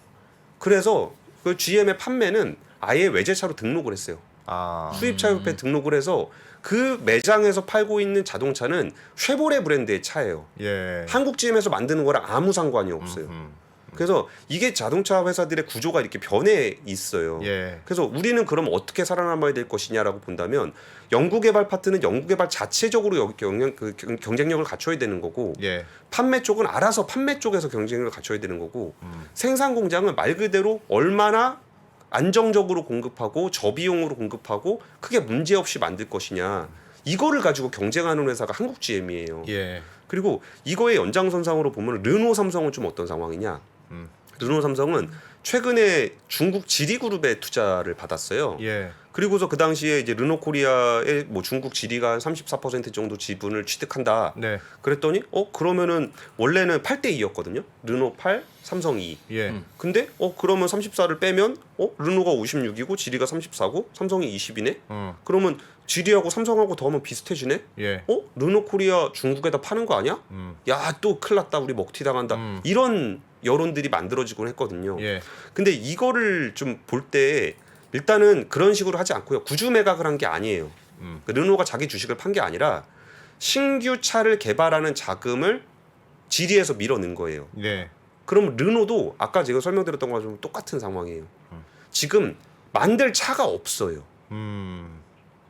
그래서 그 GM의 판매는 아예 외제차로 등록을 했어요. 아. 수입차협회 등록을 해서 그 매장에서 팔고 있는 자동차는 쉐보레 브랜드의 차예요. 예. 한국 GM에서 만드는 거랑 아무 상관이 없어요. 그래서 이게 자동차 회사들의 구조가 이렇게 변해 있어요. 예. 그래서 우리는 그럼 어떻게 살아남아야 될 것이냐라고 본다면 연구개발 파트는 연구개발 자체적으로 경쟁력을 갖춰야 되는 거고 예. 판매 쪽은 알아서 판매 쪽에서 경쟁력을 갖춰야 되는 거고 생산 공장은 말 그대로 얼마나 안정적으로 공급하고 저비용으로 공급하고 크게 문제 없이 만들 것이냐 이거를 가지고 경쟁하는 회사가 한국 GM이에요. 예. 그리고 이거의 연장선상으로 보면 르노 삼성은 좀 어떤 상황이냐? 르노 삼성은 최근에 중국 지리그룹에 투자를 받았어요. 예. 그리고서 그 당시에 이제 르노 코리아의 뭐 중국 지리가 한 34% 정도 지분을 취득한다. 네. 그랬더니 그러면은 원래는 8대 2였거든요. 르노 8, 삼성 2. 예. 근데 그러면 34를 빼면 르노가 56이고 지리가 34고 삼성이 20이네. 그러면 지리하고 삼성하고 더하면 비슷해지네. 예. 르노 코리아 중국에다 파는 거 아니야? 야, 또 큰일 났다. 우리 먹튀 당한다. 이런 여론들이 만들어지곤 했거든요. 예. 근데 이거를 좀 볼 때 일단은 그런 식으로 하지 않고요. 구주 매각을 한 게 아니에요. 그 르노가 자기 주식을 판 게 아니라 신규 차를 개발하는 자금을 지리에서 밀어넣은 거예요. 예. 그럼 르노도 아까 제가 설명드렸던 것처럼 똑같은 상황이에요. 지금 만들 차가 없어요.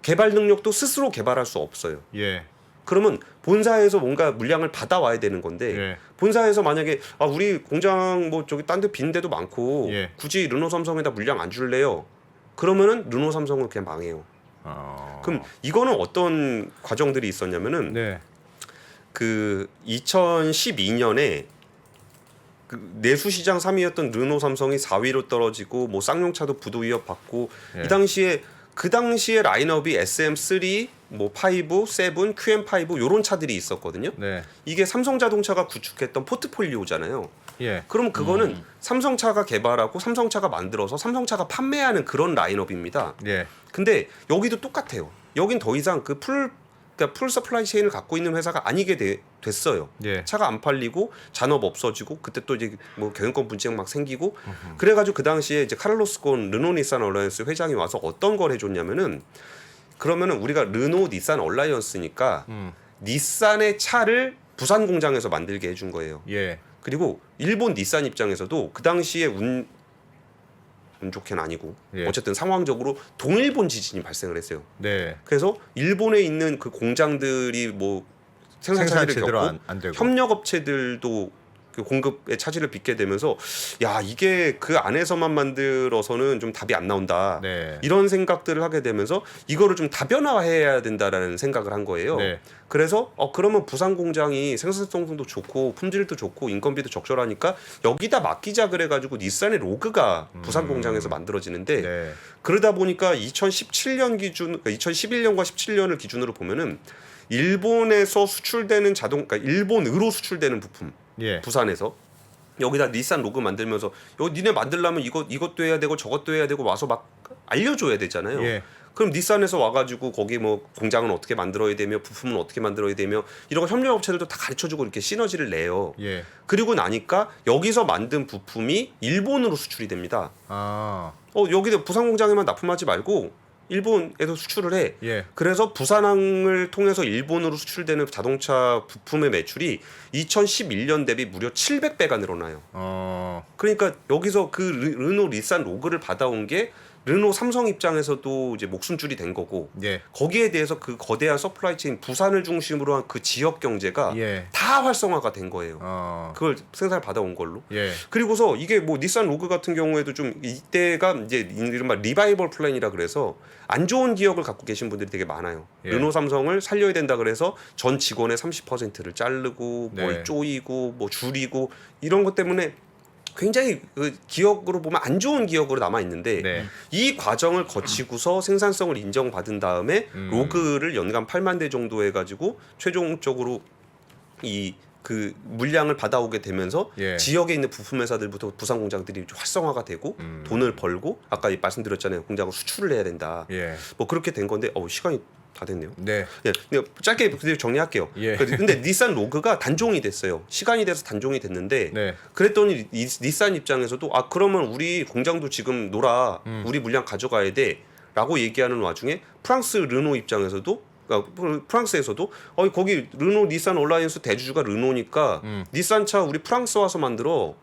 개발 능력도 스스로 개발할 수 없어요. 예. 그러면 본사에서 뭔가 물량을 받아와야 되는 건데 예. 본사에서 만약에 우리 공장 뭐 저기 딴 데 빈 데도 많고 예. 굳이 르노 삼성에다 물량 안 줄래요? 그러면은 르노 삼성은 그냥 망해요. 그럼 이거는 어떤 과정들이 있었냐면은 네. 그 2012년에 그 내수시장 3위였던 르노 삼성이 4위로 떨어지고 뭐 쌍용차도 부도 위협 받고 예. 그 당시에 라인업이 SM3, 뭐 5, 7, QM5 요런 차들이 있었거든요. 네. 이게 삼성자동차가 구축했던 포트폴리오잖아요. 예. 그럼 그거는 삼성차가 개발하고 삼성차가 만들어서 삼성차가 판매하는 그런 라인업입니다. 예. 근데 여기도 똑같아요. 여긴 더 이상 그러니까 풀 서플라이 체인을 갖고 있는 회사가 아니게 됐어요. 예. 차가 안 팔리고 잔업 없어지고 그때 또 이제 뭐 경영권 분쟁 막 생기고 그래가지고 그 당시에 이제 카를로스 곤 르노 닛산 얼라이언스 회장이 와서 어떤 걸 해줬냐면은 그러면은 우리가 르노 닛산 얼라이언스니까 닛산의 차를 부산 공장에서 만들게 해준 거예요. 예. 그리고 일본 닛산 입장에서도 그 당시에 운 좋게는 아니고 예. 어쨌든 상황적으로 동일본 지진이 발생을 했어요. 네. 그래서 일본에 있는 그 공장들이 뭐 생산 생산 차질을 제대로 겪고 안 되고. 협력업체들도 그 공급의 차질을 빚게 되면서 야 이게 그 안에서만 만들어서는 좀 답이 안 나온다. 네. 이런 생각들을 하게 되면서 이거를 좀 다변화해야 된다라는 생각을 한 거예요. 네. 그래서 그러면 부산 공장이 생산성도 좋고 품질도 좋고 인건비도 적절하니까 여기다 맡기자 그래가지고 닛산의 로그가 부산 공장에서 만들어지는데 네. 그러다 보니까 2017년 기준, 그러니까 2011년과 17년을 기준으로 보면은 일본에서 수출되는 그러니까 일본으로 수출되는 부품 예. 부산에서 여기다 닛산 로고 만들면서 니네 만들려면 이것도 해야 되고 저것도 해야 되고 와서 막 알려줘야 되잖아요. 예. 그럼 닛산에서 와가지고 거기 뭐 공장은 어떻게 만들어야 되며 부품은 어떻게 만들어야 되며 이런 거 협력업체들도 다 가르쳐주고 이렇게 시너지를 내요. 예. 그리고 나니까 여기서 만든 부품이 일본으로 수출이 됩니다. 아. 여기다 부산 공장에만 납품하지 말고 일본에도 수출을 해. 예. 그래서 부산항을 통해서 일본으로 수출되는 자동차 부품의 매출이 2011년 대비 무려 700배가 늘어나요. 그러니까 여기서 그 르노 닛산 로그를 받아온 게 르노 삼성 입장에서도 이제 목숨줄이 된 거고 예. 거기에 대해서 그 거대한 서플라이 체인 부산을 중심으로 한 그 지역 경제가 예. 다 활성화가 된 거예요. 그걸 생산을 받아온 걸로. 예. 그리고서 이게 뭐 닛산 로그 같은 경우에도 좀 이때가 이제 이른바 리바이벌 플랜이라 그래서 안 좋은 기억을 갖고 계신 분들이 되게 많아요. 예. 르노 삼성을 살려야 된다 그래서 전 직원의 30%를 자르고 네. 뭘 쪼이고 뭐 줄이고 이런 것 때문에 굉장히 그 기억으로 보면 안 좋은 기억으로 남아 있는데 네. 이 과정을 거치고서 생산성을 인정받은 다음에 로그를 연간 8만 대 정도 해가지고 최종적으로 이 그 물량을 받아오게 되면서 예. 지역에 있는 부품 회사들부터 부산 공장들이 활성화가 되고 돈을 벌고 아까 말씀드렸잖아요. 공장을 수출을 해야 된다. 예. 뭐 그렇게 된 건데 시간이 다 됐네요. 네. 예, 근데 짧게 그대로 정리할게요. 예. 근데 닛산 로그가 단종이 됐어요. 시간이 돼서 단종이 됐는데 네. 그랬더니 닛산 입장에서도 그러면 우리 공장도 지금 놀아 우리 물량 가져가야 돼라고 얘기하는 와중에 프랑스 르노 입장에서도 그러니까 프랑스에서도 거기 르노 닛산 얼라이언스 대주주가 르노니까 닛산 차 우리 프랑스 와서 만들어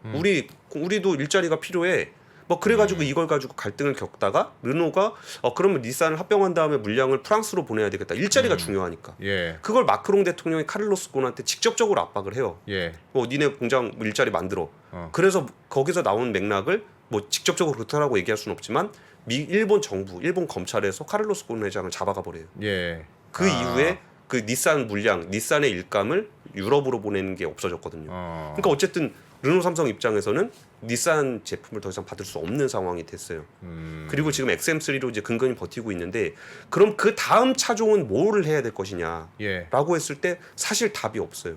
우리도 일자리가 필요해. 뭐 그래가지고 이걸 가지고 갈등을 겪다가 르노가 그러면 닛산을 합병한 다음에 물량을 프랑스로 보내야 되겠다. 일자리가 중요하니까. 예. 그걸 마크롱 대통령이 카를로스 곤한테 직접적으로 압박을 해요. 예. 니네 공장 일자리 만들어. 그래서 거기서 나온 맥락을 뭐 직접적으로 그렇다라고 얘기할 수는 없지만 일본 정부, 일본 검찰에서 카를로스 곤 회장을 잡아가 버려요. 예. 그 이후에 그 닛산 물량, 닛산의 일감을 유럽으로 보내는 게 없어졌거든요. 그러니까 어쨌든 르노 삼성 입장에서는 닛산 제품을 더 이상 받을 수 없는 상황이 됐어요. 그리고 지금 XM3로 이제 근근히 버티고 있는데 그럼 그 다음 차종은 뭐를 해야 될 것이냐라고 예. 했을 때 사실 답이 없어요.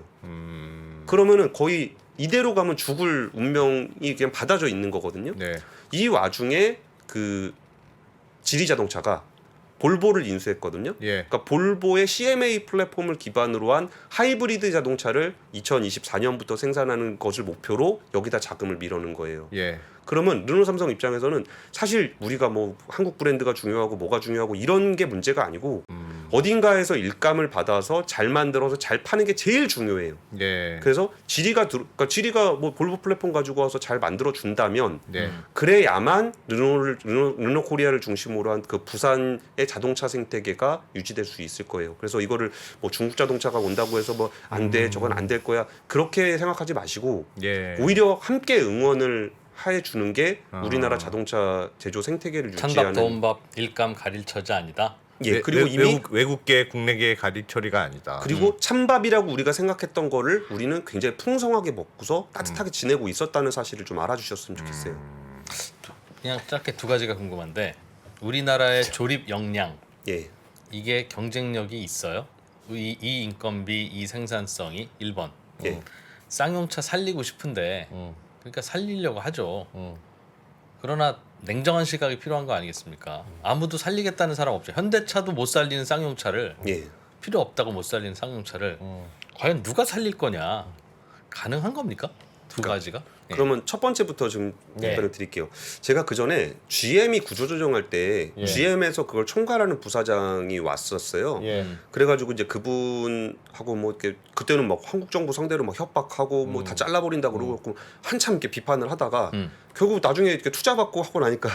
그러면은 거의 이대로 가면 죽을 운명이 그냥 받아져 있는 거거든요. 네. 이 와중에 그 지리 자동차가 볼보를 인수했거든요. 예. 그러니까 볼보의 CMA 플랫폼을 기반으로 한 하이브리드 자동차를 2024년부터 생산하는 것을 목표로 여기다 자금을 밀어넣은 거예요. 예. 그러면 르노 삼성 입장에서는 사실 우리가 뭐 한국 브랜드가 중요하고 뭐가 중요하고 이런 게 문제가 아니고 어딘가에서 일감을 받아서 잘 만들어서 잘 파는 게 제일 중요해요. 예. 그래서 지리가 뭐 볼보 플랫폼 가지고 와서 잘 만들어 준다면 네. 그래야만 르노 코리아를 중심으로 한 그 부산의 자동차 생태계가 유지될 수 있을 거예요. 그래서 이거를 뭐 중국 자동차가 온다고 해서 뭐 안 돼, 저건 안 될 거야 그렇게 생각하지 마시고 예. 오히려 함께 응원을 해주는 게 우리나라 자동차 제조 생태계를 찬밥 유지하는. 더운밥 일감 가릴 처자 아니다. 예, 그리고 이미 외국계 국내계 가리 처리가 아니다. 그리고 찬밥이라고 우리가 생각했던 거를 우리는 굉장히 풍성하게 먹고서 따뜻하게 지내고 있었다는 사실을 좀 알아주셨으면 좋겠어요. 그냥 짧게 두 가지가 궁금한데 우리나라의 조립 역량 예, 이게 경쟁력이 있어요? 이 인건비, 이 생산성이 1번. 예. 쌍용차 살리고 싶은데 그러니까 살리려고 하죠. 그러나 냉정한 시각이 필요한 거 아니겠습니까? 아무도 살리겠다는 사람 없죠. 현대차도 못 살리는 쌍용차를 예. 필요 없다고 못 살리는 쌍용차를 과연 누가 살릴 거냐? 가능한 겁니까? 두 가지가? 예. 그러면 첫 번째부터 좀 네. 답변을 드릴게요. 제가 그 전에 GM이 구조조정할 때 예. GM에서 그걸 총괄하는 부사장이 왔었어요. 예. 그래가지고 이제 그분하고 뭐 이렇게 그때는 막 한국 정부 상대로 막 협박하고 뭐 다 잘라버린다 그러고 한참 이렇게 비판을 하다가 결국 나중에 이렇게 투자 받고 하고 나니까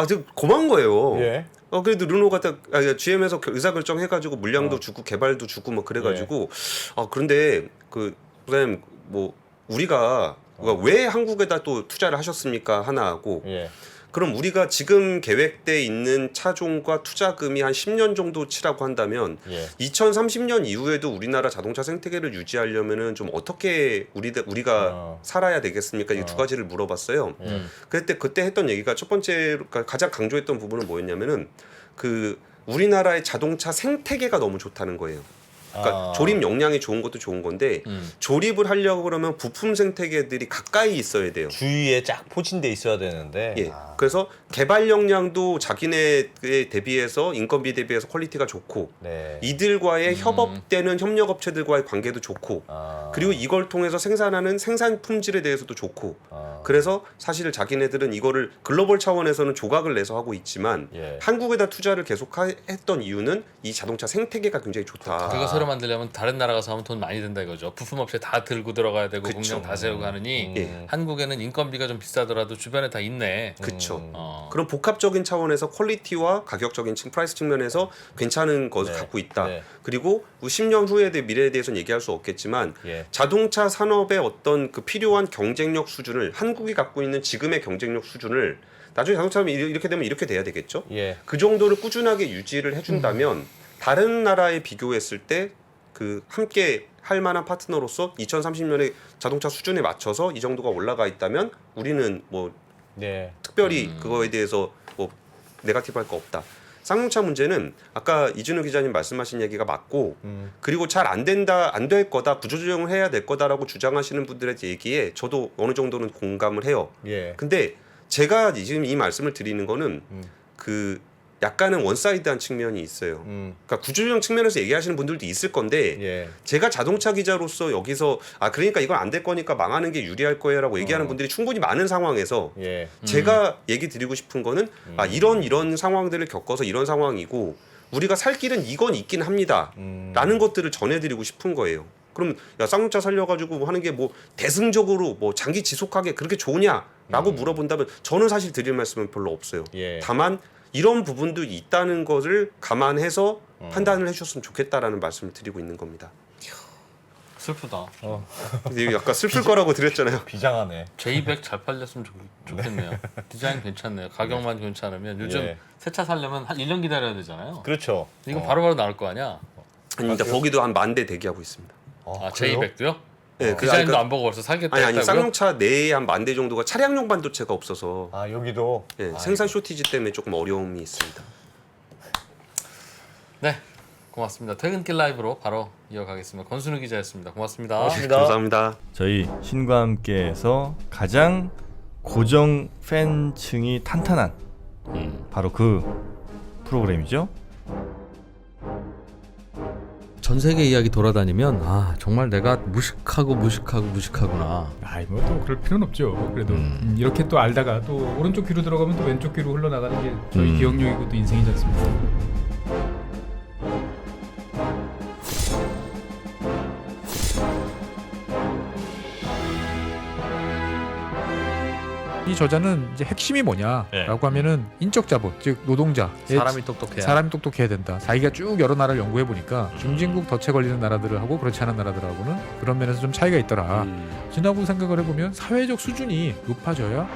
좀 고마운 거예요. 예. 그래도 르노가 GM에서 의사결정 해가지고 물량도 주고 개발도 주고 뭐 그래가지고 그런데 그 선생님 뭐 우리가 왜 한국에다 또 투자를 하셨습니까 하나 하고 예. 그럼 우리가 지금 계획돼 있는 차종과 투자금이 한 10년 정도 치라고 한다면 예. 2030년 이후에도 우리나라 자동차 생태계를 유지하려면은 좀 어떻게 우리가 살아야 되겠습니까? 이 두 가지를 물어봤어요. 그때 했던 얘기가 첫 번째 가장 강조했던 부분은 뭐였냐면은 그 우리나라의 자동차 생태계가 너무 좋다는 거예요. 그러니까 조립 역량이 좋은 것도 좋은 건데 조립을 하려고 그러면 부품 생태계들이 가까이 있어야 돼요. 주위에 쫙 포진돼 있어야 되는데. 예. 그래서 개발 역량도 자기네에 대비해서 인건비 대비해서 퀄리티가 좋고 네. 이들과의 협업되는 협력 업체들과의 관계도 좋고 그리고 이걸 통해서 생산하는 생산 품질에 대해서도 좋고 그래서 사실 자기네들은 이거를 글로벌 차원에서는 조각을 내서 하고 있지만 예. 한국에다 투자를 계속 했던 이유는 이 자동차 생태계가 굉장히 좋다. 그거 새로 만들려면 다른 나라 가서 하면 돈 많이 든다 이거죠. 부품업체 다 들고 들어가야 되고 그쵸. 공장 다 세우고 하느니 예. 한국에는 인건비가 좀 비싸더라도 주변에 다 있네. 그렇죠. 어. 그런 복합적인 차원에서 퀄리티와 가격적인 프라이스 측면에서 괜찮은 것을 네. 갖고 있다. 네. 그리고 10년 후에 대해 미래에 대해서는 얘기할 수 없겠지만 예. 자동차 산업의 어떤 그 필요한 경쟁력 수준을 한국이 갖고 있는 지금의 경쟁력 수준을 나중에 자동차가 이렇게 되면 이렇게 돼야 되겠죠. 예. 그 정도를 꾸준하게 유지를 해준다면 다른 나라에 비교했을 때 그 함께 할 만한 파트너로서 2030년에 자동차 수준에 맞춰서 이 정도가 올라가 있다면 우리는 뭐 네. 특별히 그거에 대해서 뭐 네거티브 할 거 없다. 쌍용차 문제는 아까 이준우 기자님 말씀하신 얘기가 맞고 그리고 잘 안 된다, 안 될 거다, 구조조정을 해야 될 거다라고 주장하시는 분들의 얘기에 저도 어느 정도는 공감을 해요. 예. 근데 제가 지금 이 말씀을 드리는 거는 그 약간은 원사이드한 측면이 있어요. 그러니까 구조조정 측면에서 얘기하시는 분들도 있을 건데 예. 제가 자동차 기자로서 여기서 그러니까 이건 안 될 거니까 망하는 게 유리할 거예요라고 얘기하는 분들이 충분히 많은 상황에서 예. 제가 얘기 드리고 싶은 거는 이런 상황들을 겪어서 이런 상황이고 우리가 살 길은 이건 있긴 합니다. 라는 것들을 전해드리고 싶은 거예요. 그럼 야 쌍용차 살려가지고 뭐 하는 게 뭐 대승적으로 뭐 장기 지속하게 그렇게 좋으냐라고 물어본다면 저는 사실 드릴 말씀은 별로 없어요. 예. 다만 이런 부분도 있다는 것을 감안해서 판단을 해주셨으면 좋겠다라는 말씀을 드리고 있는 겁니다. 슬프다. 근데 약간 슬플 거라고 드렸잖아요. 비장하네. J100 잘 팔렸으면 좋겠네요. 디자인 괜찮네요. 가격만 괜찮으면 요즘 예. 새 차 살려면 한 1년 기다려야 되잖아요. 그렇죠. 이건 바로바로 나올 거 아니야. 아닙니다. 거기도 한 10,000대 대기하고 있습니다. 그래요? J100도요? 네, 디자인도 그러니까- 안 보고 벌써 사겠다 아니 했다고요? 쌍용차 내에 한 10,000대 정도가 차량용 반도체가 없어서 여기도. 예, 생산 쇼티지 때문에 조금 어려움이 있습니다. 네, 고맙습니다. 퇴근길 라이브로 바로 이어가겠습니다. 권순우 기자였습니다. 고맙습니다. 고맙습니다. 감사합니다. 저희 신과 함께해서 가장 고정 팬층이 탄탄한 바로 그 프로그램이죠. 전 세계 이야기 돌아다니면 정말 내가 무식하구나. 뭐 또 그럴 필요는 없죠. 그래도 이렇게 또 알다가 또 오른쪽 귀로 들어가면 또 왼쪽 귀로 흘러나가는 게 저희 기억력이고 또 인생이지 않습니까? 이 저자는 이제 핵심이 뭐냐라고 하면은 인적 자본, 즉 노동자, 사람이 똑똑해야. 사람이 똑똑해야 된다. 자기가 쭉 여러 나라를 연구해 보니까 중진국 덫에 걸리는 나라들하고 그렇지 않은 나라들하고는 그런 면에서 좀 차이가 있더라. 지나고 생각을 해보면 사회적 수준이 높아져야